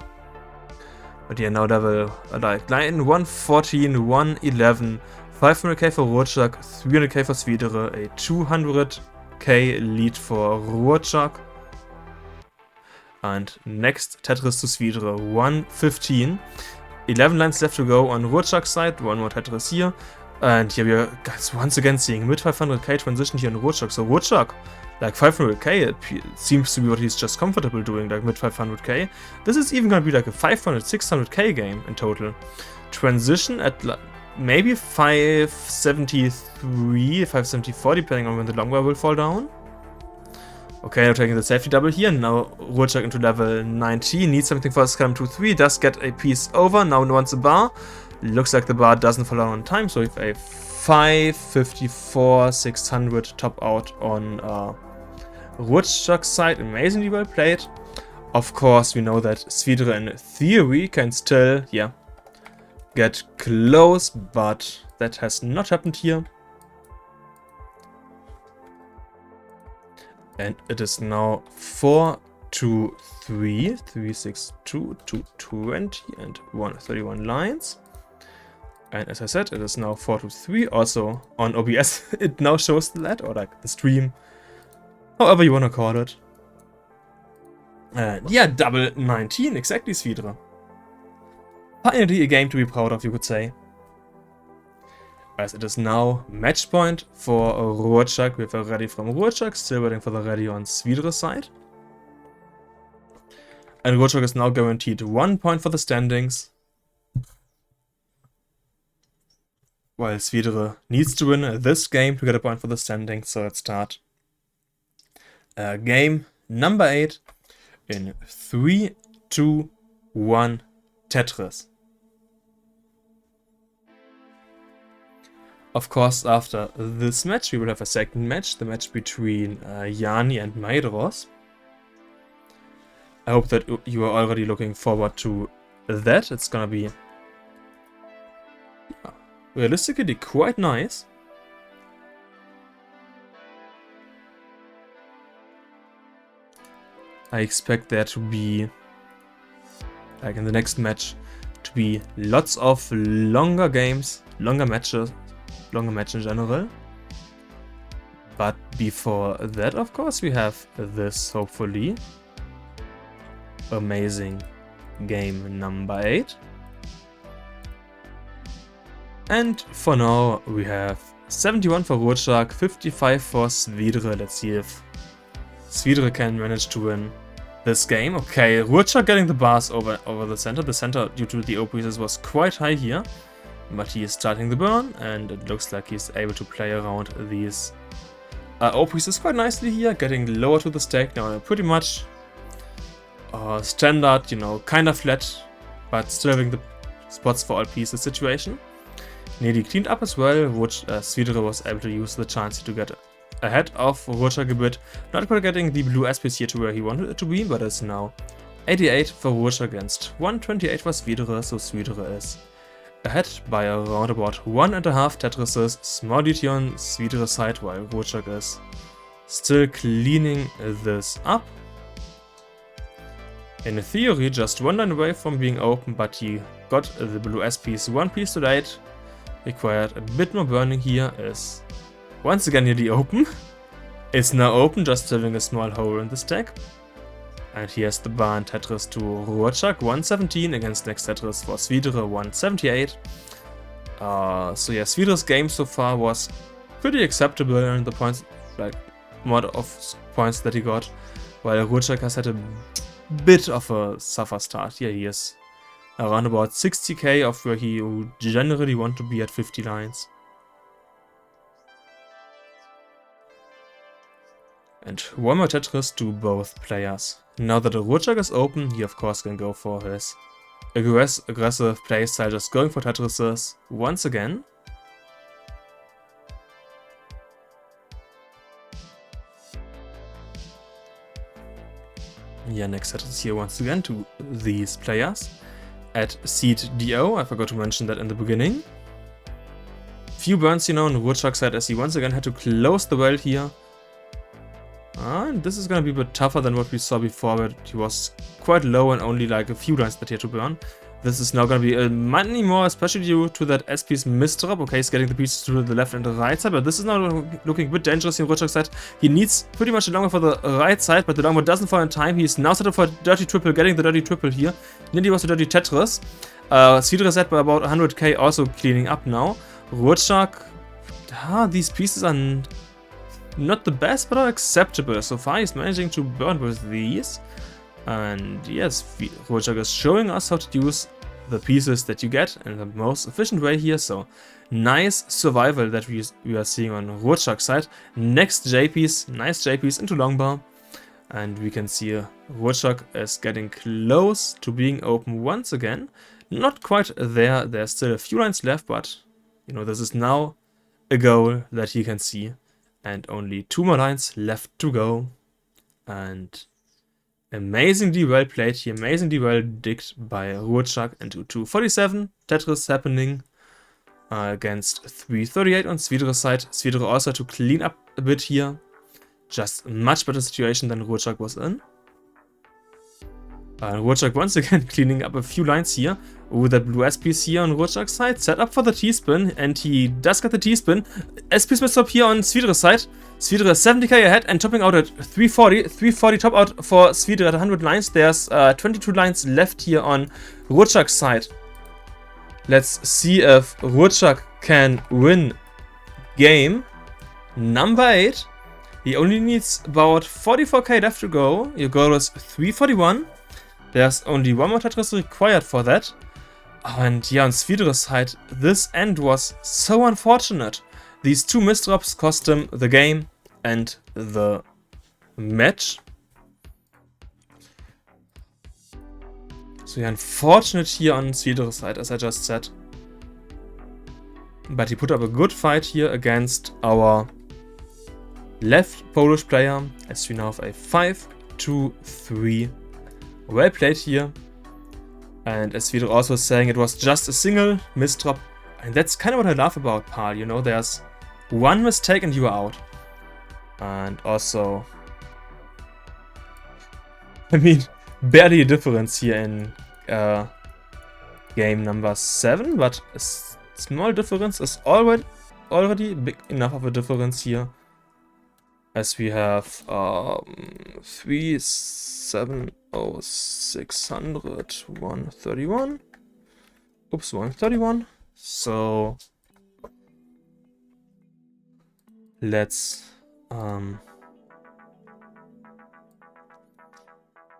But yeah, now level like line 114, 111, 500k for RURCZAK, 300k for SWIDR, a 200k lead for RURCZAK. And next Tetris to SWIDR, 115. 11 lines left to go on RURCZAK side, 1 more Tetris here. And here we are guys once again seeing mid 500k transition here on RURCZAK. So RURCZAK, like 500k, it seems to be what he's just comfortable doing, like mid 500k. This is even gonna be like a 500, 600k game in total. Transition at maybe 573, 574, depending on when the long bar will fall down. Okay, now taking the safety double here. Now RURCZAK into level 19. Needs something for Scam 2-3. Does get a piece over. Now wants a bar. Looks like the bar doesn't fall down on time. So we have a 554, 600 top out on RURCZAK's side. Amazingly well played. Of course, we know that SWIDR in theory can still, yeah, get close, but that has not happened here. And it is now 4-3, 362, 220, and 131 lines. And as I said, it is now 4-3. Also on OBS, it now shows that, or like the stream, however you want to call it. And yeah, double 19, exactly, SWIDR. Finally, a game to be proud of, you could say. As it is now match point for RURCZAK. We have a ready from RURCZAK, still waiting for the ready on SWIDR's side. And RURCZAK is now guaranteed 1 point for the standings, while SWIDR needs to win this game to get a point for the standings. So let's start game number 8 in 3, 2, 1, Tetris. Of course, after this match, we will have a second match, the match between Jani and MAEDHROS. I hope that you are already looking forward to that. It's gonna be realistically quite nice. I expect there to be, like in the next match, to be lots of longer games, longer matches in general. But before that, of course, we have this hopefully amazing game number 8. And for now we have 71 for RURCZAK, 55 for SWIDR. Let's see if SWIDR can manage to win this game. Okay, RURCZAK getting the bars over the center. The center, due to the O pieces, was quite high here. But he is starting the burn, and it looks like he's able to play around these O pieces quite nicely here, getting lower to the stack. Now pretty much standard, you know, kind of flat, but still having the spots for all pieces situation. Nearly cleaned up as well, which SWIDR was able to use the chance to get ahead of RURCZAK a bit. Not quite getting the blue S-piece here to where he wanted it to be, but it's now 88 for RURCZAK against 128 for SWIDR, so SWIDR is ahead by around about 1.5 Tetrises. Small DT on SWIDR's side, while RURCZAK is still cleaning this up. In theory, just one line away from being open, but he got the blue S-piece, one piece too late. Required a bit more burning here, is once again nearly open. It's now open, just having a small hole in the stack. And here's the bar and Tetris to RURCZAK, 117 against next Tetris for SWIDR, 178. So yeah, SWIDR's game so far was pretty acceptable in the points, like mod of points that he got, while RURCZAK has had a bit of a suffer start. Here he is around about 60k of where he generally want to be at 50 lines. And one more Tetris to both players. Now that the RURCZAK is open, he of course can go for his aggressive playstyle, just going for Tetrises once again. Yeah, next Tetris here once again to these players. At seed DO, I forgot to mention that in the beginning. Few burns, you know, on the RURCZAK side as he once again had to close the well here. And this is gonna be a bit tougher than what we saw before, but he was quite low and only like a few lines that he had to burn. This is now gonna be many more, especially due to that S-piece misdrop. Okay, he's getting the pieces to the left and the right side, but this is now looking a bit dangerous in RURCZAK's side. He needs pretty much a longbow for the right side, but the longbow doesn't fall in time. He's now set up for a dirty triple, getting the dirty triple here. Nearly was a dirty Tetris. SWIDR is at by about 100k, also cleaning up now. RURCZAK, these pieces are not the best, but are acceptable. So far he's managing to burn with these. And yes, RURCZAK is showing us how to use the pieces that you get in the most efficient way here. So nice survival that we are seeing on RURCZAK's side. Next J piece, nice J piece into longbow. And we can see RURCZAK is getting close to being open once again. Not quite there, there's still a few lines left, but you know, this is now a goal that he can see. And only 2 more lines left to go. And amazingly well played here, amazingly well digged by RURCZAK into 247. Tetris happening against 338 on SWIDR's side. SWIDR also to clean up a bit here. Just a much better situation than RURCZAK was in. RURCZAK once again cleaning up a few lines here. With that blue S-piece here on RURCZAK's side. Set up for the T-spin, and he does get the T-spin. S-piece missed up here on SWIDR's side. SWIDR is 70k ahead and topping out at 340. 340 top out for SWIDR at 100 lines. There's 22 lines left here on RURCZAK's side. Let's see if RURCZAK can win game number 8. He only needs about 44k left to go. Your goal is 341. There's only one more Tetris required for that. And yeah, on SWIDR's side, this end was so unfortunate. These 2 misdrops cost him the game and the match. So yeah, unfortunate here on SWIDR's side, as I just said. But he put up a good fight here against our left Polish player, as we now have a 5-2-3. Well played here. And as SWIDR also saying, it was just a single misdrop. And that's kind of what I love about Pal, you know, there's one mistake and you are out. And also, I mean, barely a difference here in game number 7, but a small difference is already big enough of a difference here as we have 370,600, 131. Oops, 131. So let's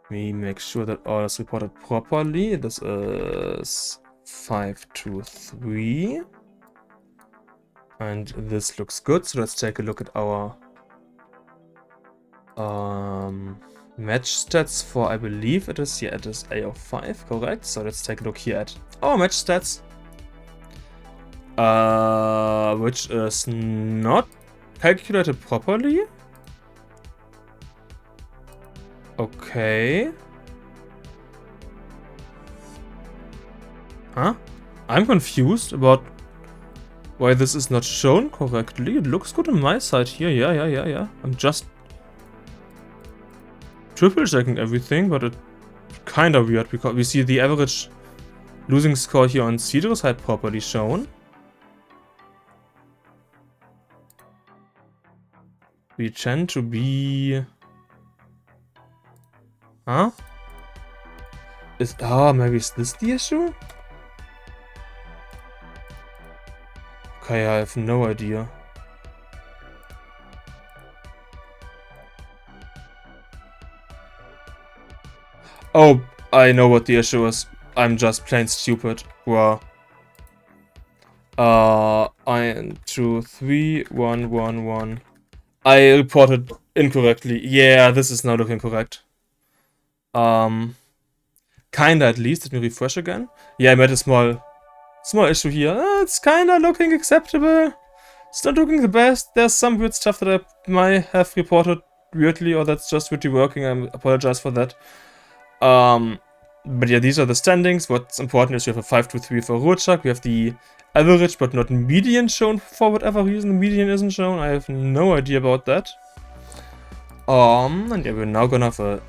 we make sure that all is reported properly. This is 523. And this looks good. So let's take a look at our match stats for, I believe it is, yeah, it is A05, correct? So let's take a look here at our match stats. Which is not calculated properly. Okay. Huh? I'm confused about why this is not shown correctly. It looks good on my side here. Yeah. I'm just triple checking everything, but it's kinda weird because we see the average losing score here on SWIDR side properly shown. We tend to be... Huh? Maybe is this the issue? Okay, I have no idea. Oh, I know what the issue is. I'm just plain stupid. Wow. 12311. I reported incorrectly. Yeah, this is now looking correct. Kinda at least. Let me refresh again. Yeah, I made a small issue here. It's kinda looking acceptable. It's not looking the best. There's some weird stuff that I might have reported weirdly, or that's just weirdly working. I apologize for that. But yeah, these are the standings. What's important is we have a 523 for RURCZAK. We have the average but not median shown for whatever reason. The median isn't shown. I have no idea about that. And yeah, we're now gonna have a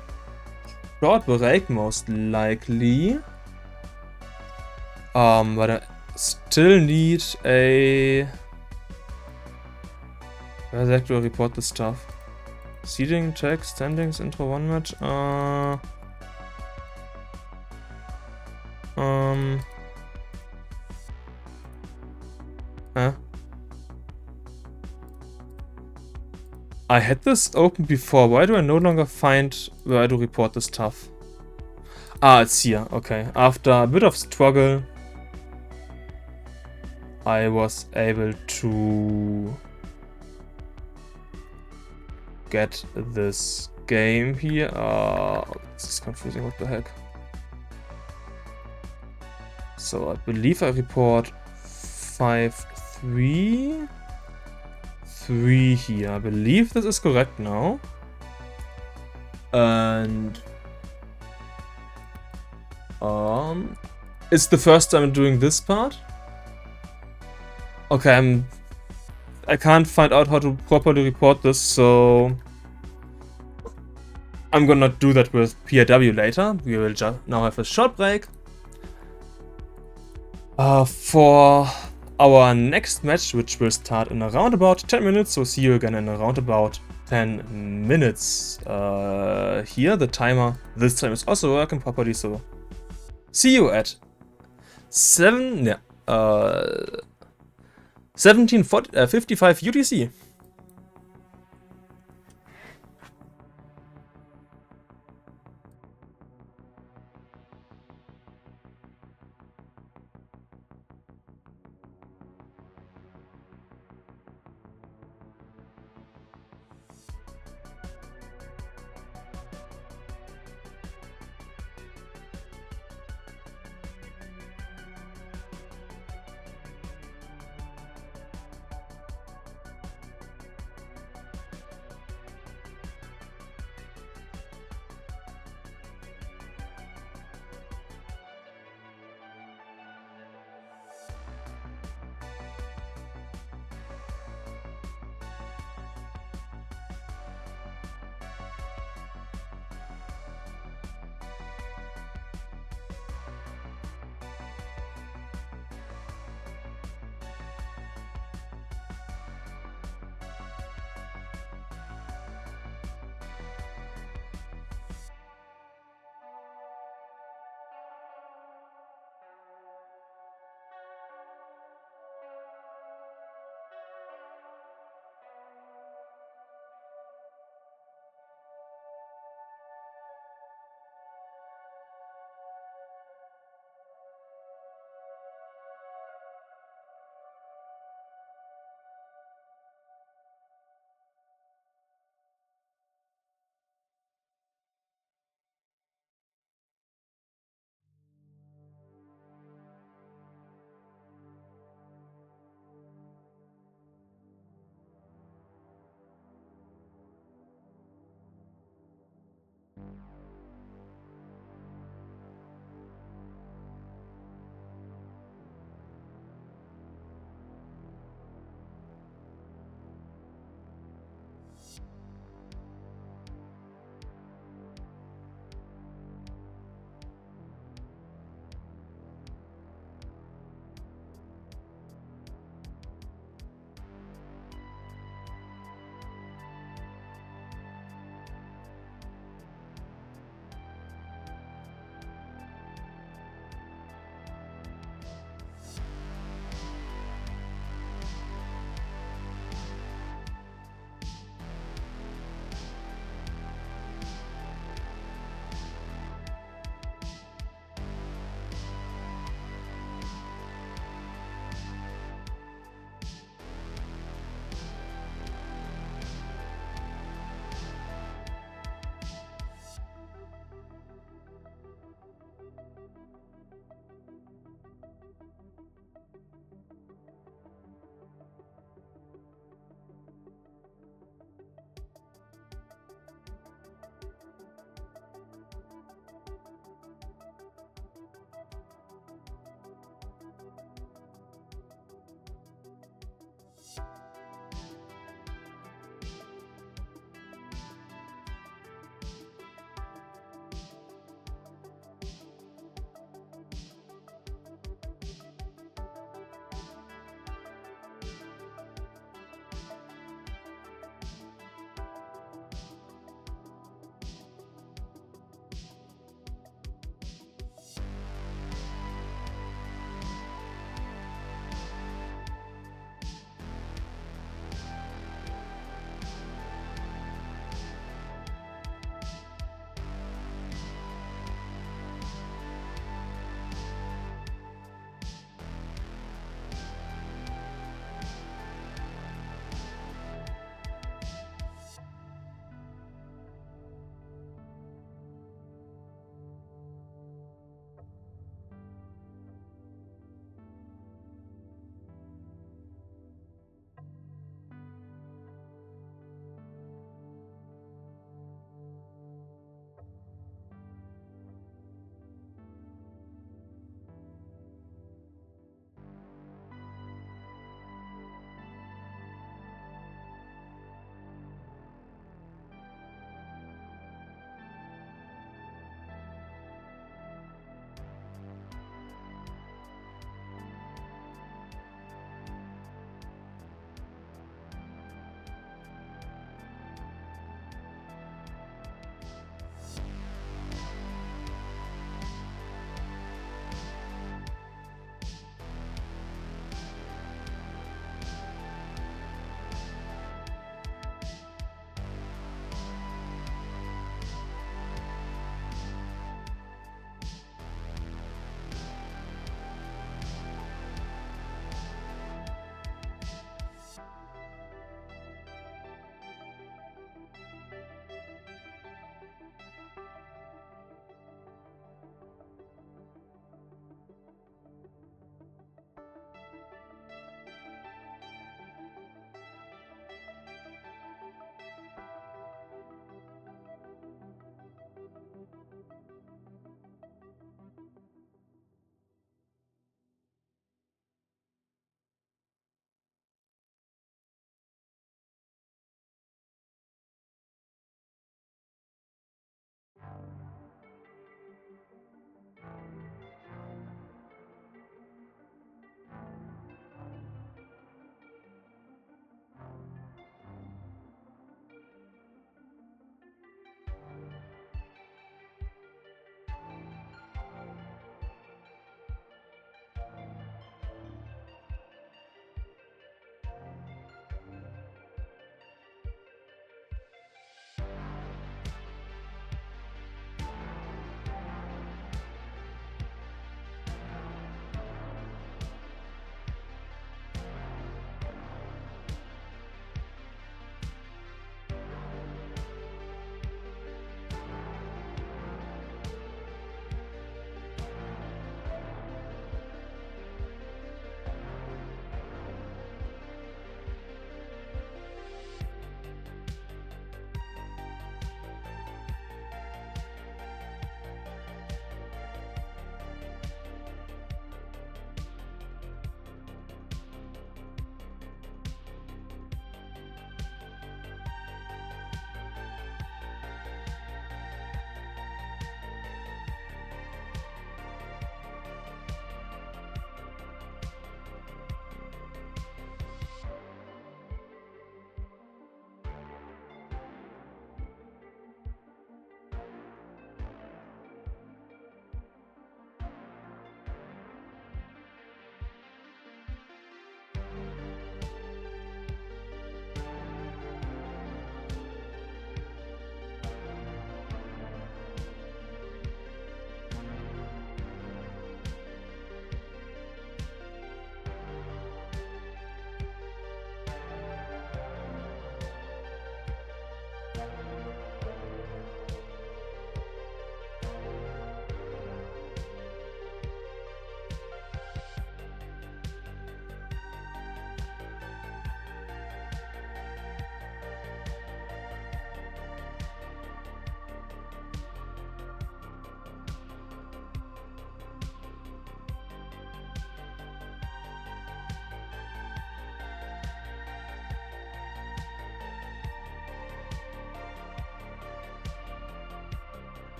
short break most likely. But I still need a... Where's actually report the stuff? Seeding, check, standings, intro, one match. I had this open before. Why do I no longer find where I do report the stuff? It's here. Okay. After a bit of struggle, I was able to get this game here. This is confusing. What the heck? So I believe I report 533 here. I believe this is correct now. And it's the first time I'm doing this part. Okay, I can't find out how to properly report this, so I'm gonna do that with PAW later. We will just now have a short break. For our next match, which will start in around about 10 minutes, so see you again in around about 10 minutes. Here, the timer this time is also working properly, so see you at 17:55 UTC.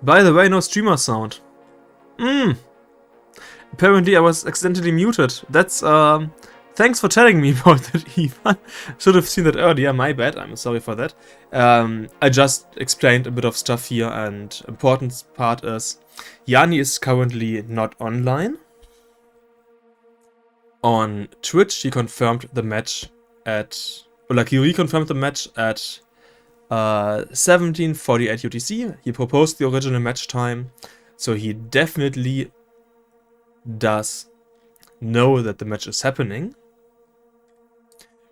By the way, no streamer sound. Apparently I was accidentally muted. That's, thanks for telling me about that, Ivan. Should have seen that earlier, my bad, I'm sorry for that. I just explained a bit of stuff here, and important part is, Jani is currently not online. On Twitch, he confirmed the match at, or like he reconfirmed the match at 17:48 UTC. He proposed the original match time, so he definitely does know that the match is happening,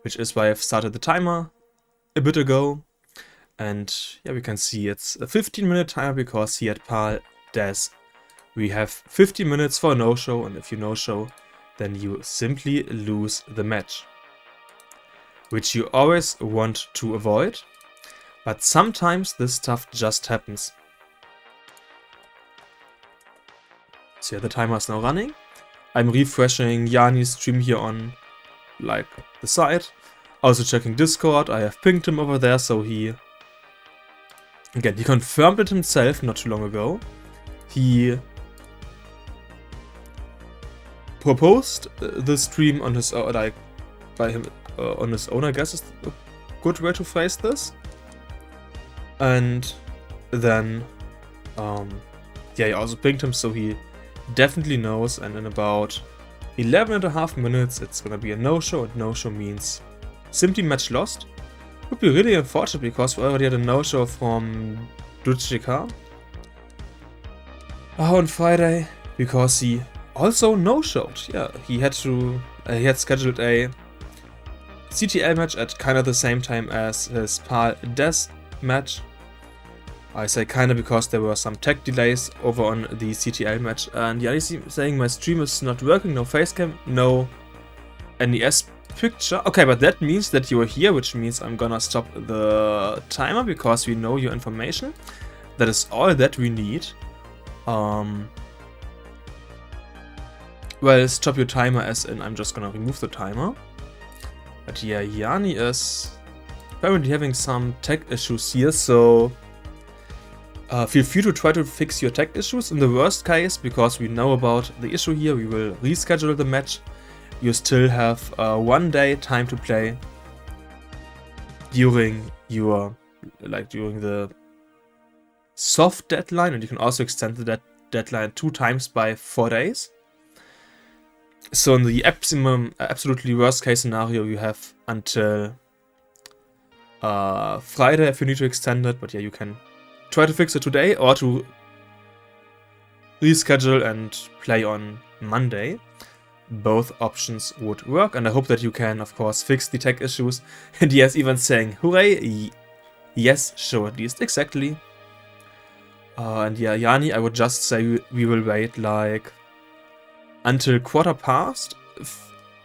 which is why I've started the timer a bit ago. And yeah, we can see it's a 15-minute timer because here at Pal Des we have 50 minutes for a no-show, and if you no-show, then you simply lose the match, which you always want to avoid, but sometimes this stuff just happens. So yeah, the timer is now running. I'm refreshing Jani's stream here on like the side. Also checking Discord. I have pinged him over there, so he confirmed it himself not too long ago. He proposed the stream on his own, like by him on his own, I guess is a good way to phrase this. And then yeah, I also pinged him, so he definitely knows, and in about 11.5 minutes it's gonna be a no-show, and no-show means simply match lost. Would be really unfortunate because we already had a no-show from RURCZAK on Friday, because he also no-showed. Yeah, he had scheduled a CTL match at kind of the same time as his Pal Des match. I say kinda because there were some tech delays over on the CTL match, and yeah, he's saying my stream is not working, no facecam, no NES picture. Okay, but that means that you are here, which means I'm gonna stop the timer because we know your information. That is all that we need. Well, stop your timer as in I'm just gonna remove the timer. But yeah, Jani is apparently having some tech issues here, so feel free to try to fix your tech issues. In the worst case, because we know about the issue here, we will reschedule the match. You still have 1 day time to play during your, during the soft deadline, and you can also extend the deadline 2 times by 4 days. So in the absolutely worst case scenario, you have until Friday if you need to extend it, but yeah, you can try to fix it today or to reschedule and play on Monday. Both options would work, and I hope that you can, of course, fix the tech issues. And yes, even saying, hooray, yes, sure, at least, exactly. And yeah, Jani, I would just say we will wait like until 1:15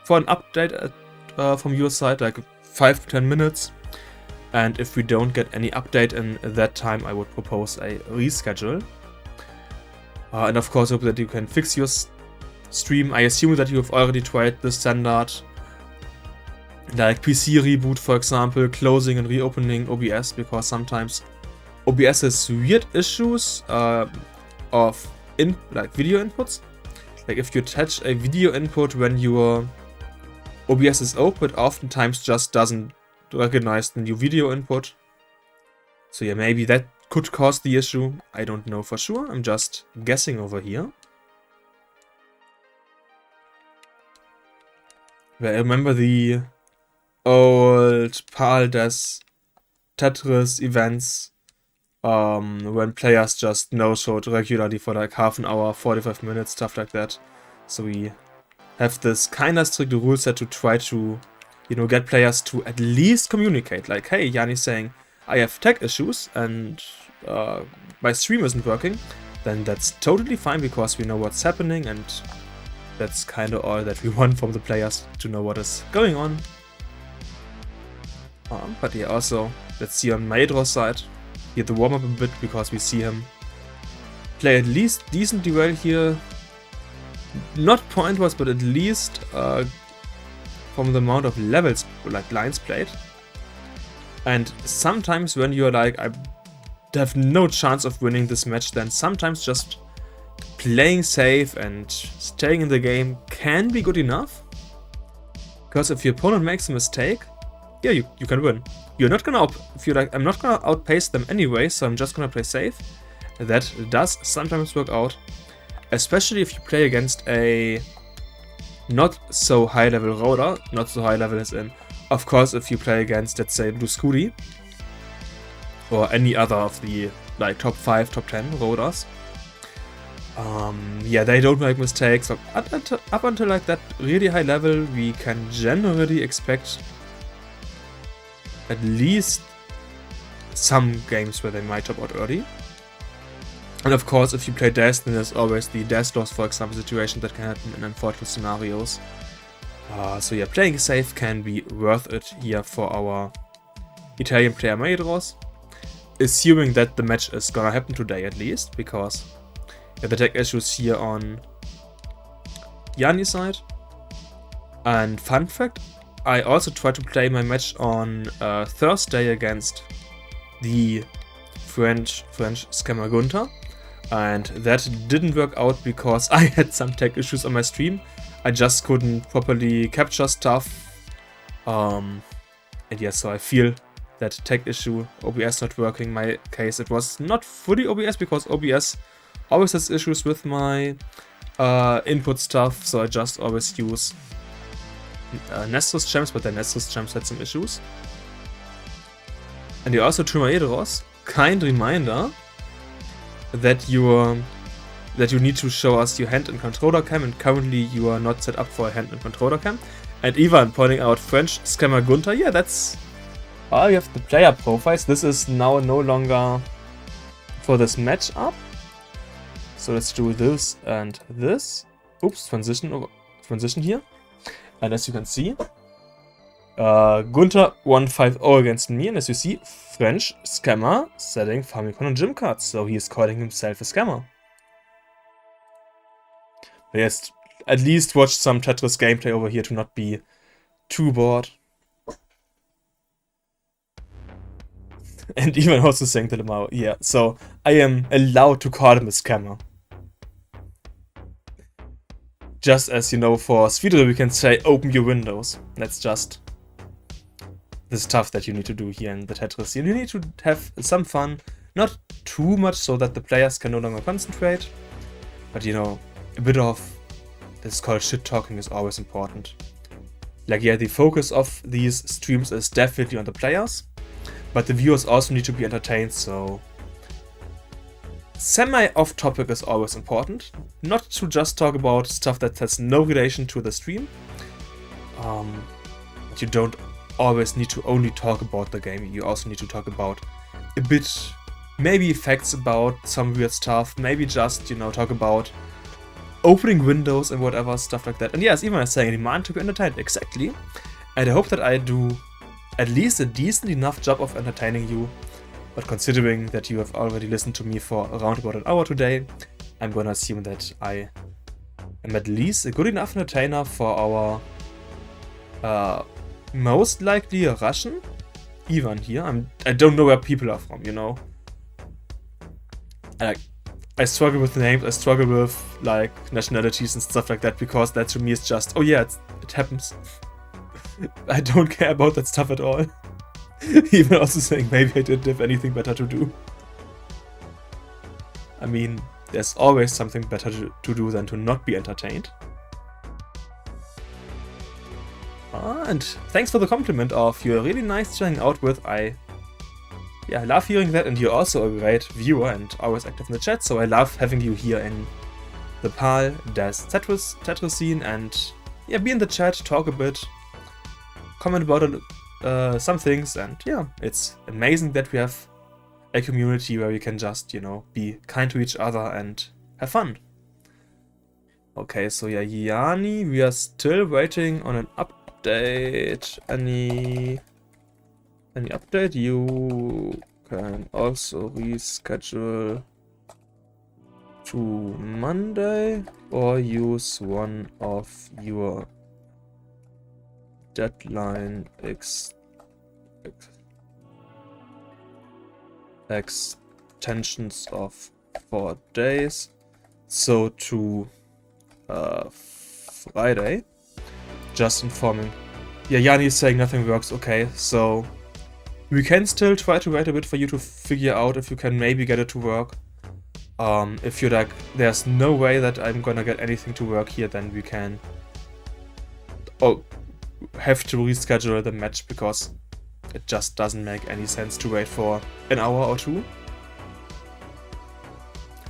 for an update from your side, like 5 to 10 minutes. And if we don't get any update in that time, I would propose a reschedule. And of course, hope that you can fix your stream. I assume that you have already tried the standard, like PC reboot, for example, closing and reopening OBS, because sometimes OBS has weird issues of video inputs. Like if you attach a video input when your OBS is open, it oftentimes just doesn't recognize the new video input. So yeah, maybe that could cause the issue. I don't know for sure. I'm just guessing over here. But I remember the old Pal Des Tetris events when players just no-showed regularly for like half an hour, 45 minutes, stuff like that. So we have this kind of strict rule set to try to, you know, get players to at least communicate. Like, hey, Jani's saying, I have tech issues and my stream isn't working. Then that's totally fine because we know what's happening, and that's kind of all that we want from the players, to know what is going on. But yeah, also, let's see on MAEDHROS side, he had to warm up a bit because we see him play at least decently well here. Not point-wise, but at least from the amount of levels, like lines played. And sometimes when you're like, I have no chance of winning this match, then sometimes just playing safe and staying in the game can be good enough. Because if your opponent makes a mistake, yeah, you can win. You're not gonna I'm not gonna outpace them anyway, so I'm just gonna play safe. That does sometimes work out, especially if you play against a not so high level roller. Not so high level as in, of course, if you play against, let's say, Blue Scooty or any other of the like top 5, top 10 rollers. Yeah, they don't make mistakes. Up until like that really high level, we can generally expect at least some games where they might top out early. And of course, if you play Death, then there's always the Death loss, for example, situation that can happen in unfortunate scenarios. So yeah, playing safe can be worth it here for our Italian player MAEDHROS. Assuming that the match is gonna happen today at least, because the tech issues here on Jani's side. And fun fact, I also tried to play my match on Thursday against the French scammer Gunther, and that didn't work out because I had some tech issues on my stream. I just couldn't properly capture stuff, and yeah, so I feel that tech issue, OBS not working, in my case it was not fully OBS because OBS always has issues with my input stuff, so I just always use Nessus gems, but the Nessus gems had some issues. And you also to MAEDHROS, kind reminder that you need to show us your hand and controller cam, and currently you are not set up for a hand and controller cam. And Ivan pointing out French scammer Gunther, yeah, that's... Oh, you have the player profiles. This is now no longer for this matchup. So let's do this and this. Oops, transition here. And as you can see, Gunther 150 against me, and as you see, French scammer selling Famicom and gym cards, so he is calling himself a scammer. But yes, at least watch some Tetris gameplay over here to not be too bored. And even also saying to Lemao, yeah, so I am allowed to call him a scammer. Just as, you know, for SWIDR we can say open your windows. That's just the stuff that you need to do here in the Tetris. You need to have some fun, not too much so that the players can no longer concentrate, but you know, a bit of, this is called shit talking, is always important. Like, yeah, the focus of these streams is definitely on the players, but the viewers also need to be entertained, so semi-off topic is always important. Not to just talk about stuff that has no relation to the stream. But you don't always need to only talk about the game. You also need to talk about a bit, maybe facts about some weird stuff. Maybe just, you know, talk about opening windows and whatever, stuff like that. And yes, even as saying, demand to be entertained, exactly. And I hope that I do at least a decent enough job of entertaining you. But considering that you have already listened to me for around about an hour today, I'm gonna assume that I am at least a good enough entertainer for our most likely a Russian Ivan here. I don't know where people are from, you know. I struggle with names, I struggle with like nationalities and stuff like that, because that to me is just, oh yeah, it happens. I don't care about that stuff at all. Even also saying maybe I didn't have anything better to do. I mean, there's always something better to do than to not be entertained. And thanks for the compliment of you're really nice to hang out with. I love hearing that, and you're also a great viewer and always active in the chat, so I love having you here in the PAL Des Tetris scene, and yeah, be in the chat, talk a bit, comment about some things, and yeah, it's amazing that we have a community where we can just, you know, be kind to each other and have fun. Okay, so yeah, Jani, we are still waiting on an update. Any update? You can also reschedule to Monday or use one of your deadline extensions of 4 days. So to Friday. Just informing. Yeah, Jani is saying nothing works. Okay, so we can still try to wait a bit for you to figure out if you can maybe get it to work. If you're like, there's no way that I'm gonna get anything to work here, then we can have to reschedule the match because it just doesn't make any sense to wait for an hour or two.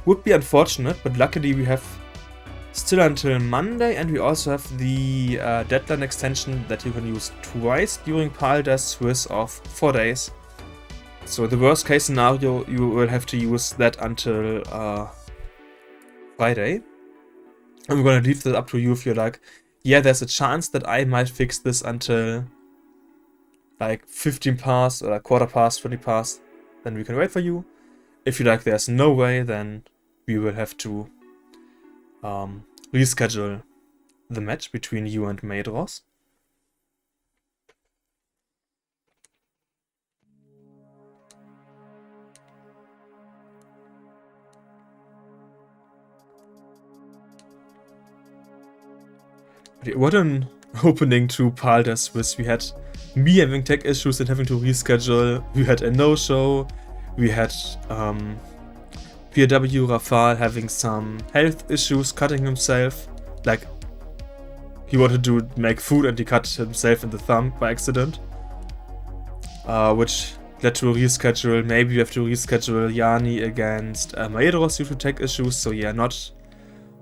Would be unfortunate, but luckily we have still until Monday, and we also have the deadline extension that you can use twice during paldastetris of 4 days. So the worst case scenario, you will have to use that until Friday. I'm gonna leave that up to you if you're like, yeah, there's a chance that I might fix this until like 15 past or like quarter past, 20 past, then we can wait for you. If you like, there's no way, then we will have to reschedule the match between you and MAEDHROS. What an opening to paldastetris. We had me having tech issues and having to reschedule. We had a no-show. We had PW Rafal having some health issues, cutting himself. Like, he wanted to make food and he cut himself in the thumb by accident. Which led to a reschedule. Maybe we have to reschedule Jani against MAEDHROS due to tech issues. So yeah, not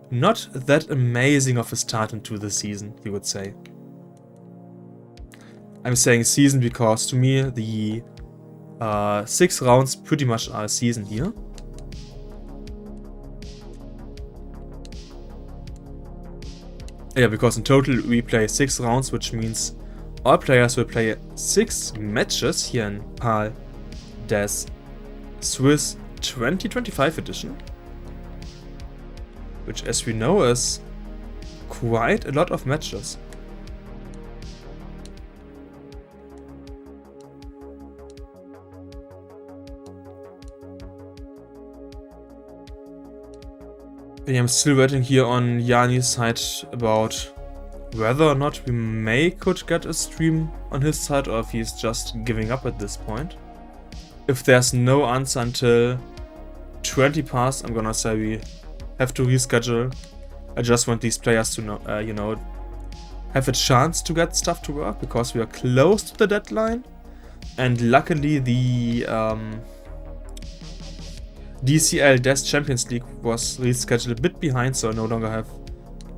that amazing of a start into the season, you would say. I'm saying season because to me the 6 rounds pretty much are a season here. Yeah, because in total we play 6 rounds, which means all players will play 6 matches here in paldastetris 2025 edition. Which, as we know, is quite a lot of matches. I'm still waiting here on Jani's side about whether or not we could get a stream on his side, or if he's just giving up at this point. If there's no answer until 20 past, I'm gonna say we have to reschedule. I just want these players to know, have a chance to get stuff to work because we are close to the deadline. And luckily the DCL Death Champions League was rescheduled a bit behind, so I no longer have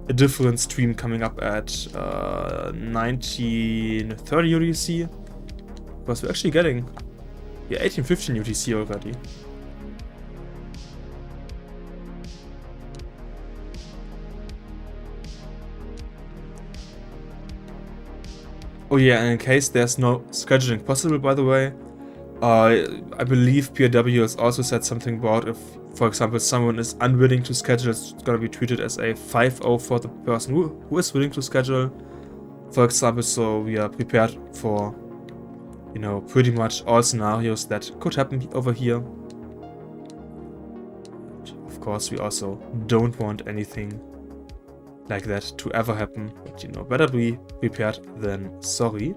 a different stream coming up at 19:30 UTC. Because we're actually getting 18:15 UTC already. Oh yeah, and in case there's no scheduling possible, by the way, I believe PW has also said something about if, for example, someone is unwilling to schedule, it's gonna be treated as a 5-0 for the person who is willing to schedule, for example, so we are prepared for, pretty much all scenarios that could happen over here. But of course, we also don't want anything like that to ever happen, but better be prepared than sorry.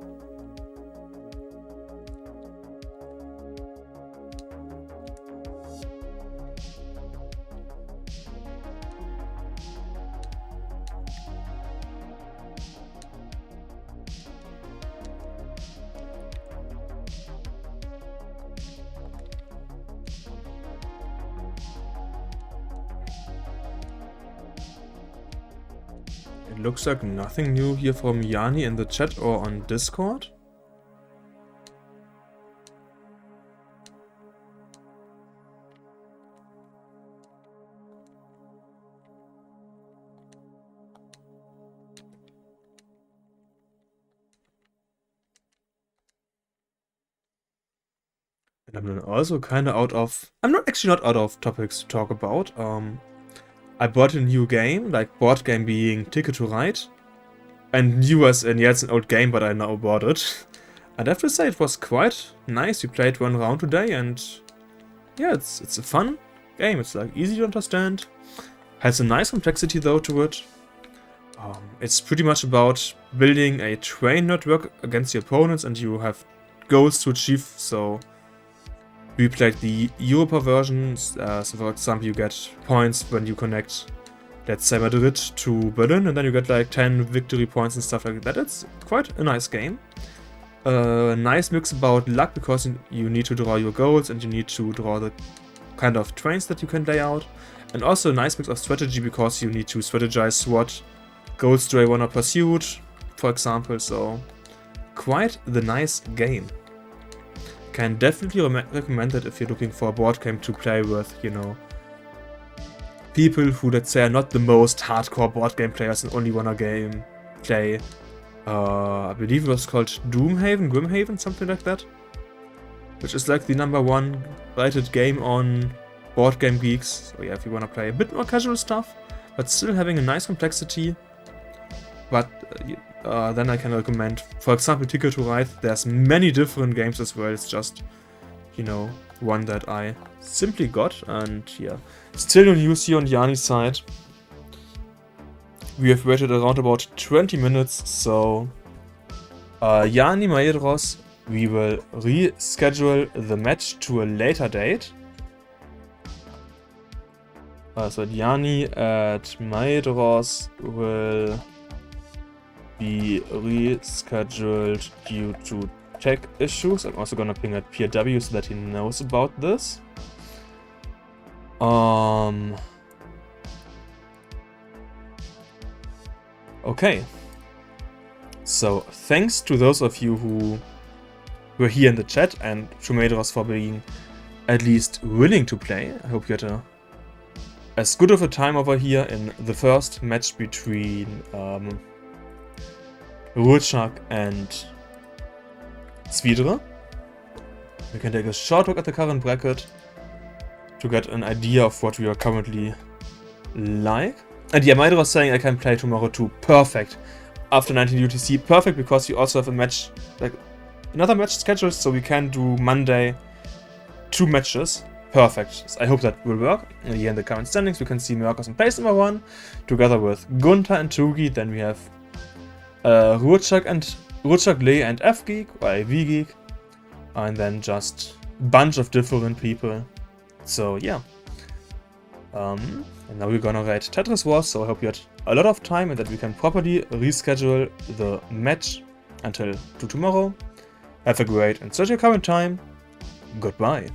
It looks like nothing new here from Jani in the chat or on Discord. And I'm also kind of out of... I'm not out of topics to talk about. I bought a new game, like board game being Ticket to Ride. And new as in, yeah, it's an old game, but I now bought it. I'd have to say it was quite nice. We played one round today and yeah, it's a fun game. It's like easy to understand. Has a nice complexity though to it. It's pretty much about building a train network against your opponents, and you have goals to achieve. So we played the Europa version. So for example, you get points when you connect, let's say, Madrid to Berlin, and then you get like 10 victory points and stuff like that. It's quite a nice game. Nice mix about luck, because you need to draw your goals and you need to draw the kind of trains that you can lay out. And also a nice mix of strategy, because you need to strategize what goals do I want to pursue, for example. So quite the nice game. Can definitely recommend it if you're looking for a board game to play with, you know, people who, let's say, are not the most hardcore board game players and only wanna play. I believe it was called Grimhaven, something like that, which is like the #1 rated game on Board Game Geeks. So yeah, if you wanna play a bit more casual stuff, but still having a nice complexity. But then I can recommend, for example, Ticket to Ride. There's many different games as well. It's just, you know, one that I simply got. And yeah, still no news here on Jani's side. We have waited around about 20 minutes. So Jani MAEDHROS, we will reschedule the match to a later date. So Jani at MAEDHROS will be rescheduled due to tech issues. I'm also gonna ping at PW so that he knows about this. Okay. So thanks to those of you who were here in the chat, and to MAEDHROS for being at least willing to play. I hope you had as good of a time over here in the first match between RURCZAK and SWIDR. We can take a short look at the current bracket to get an idea of what we are currently like. And yeah, MAEDHROS saying I can play tomorrow too. Perfect. After 19 UTC, perfect, because we also have a match, like another match scheduled, so we can do Monday 2 matches. Perfect. So I hope that will work. And here in the current standings, we can see Merkos in place #1, together with Gunther and Tugi. Then we have RURCZAK Lee and F Geek or AV Geek, and then just a bunch of different people. So yeah. And now we're gonna rate Tetris Wars, so I hope you had a lot of time and that we can properly reschedule the match until tomorrow. Have a great and search your current time. Goodbye.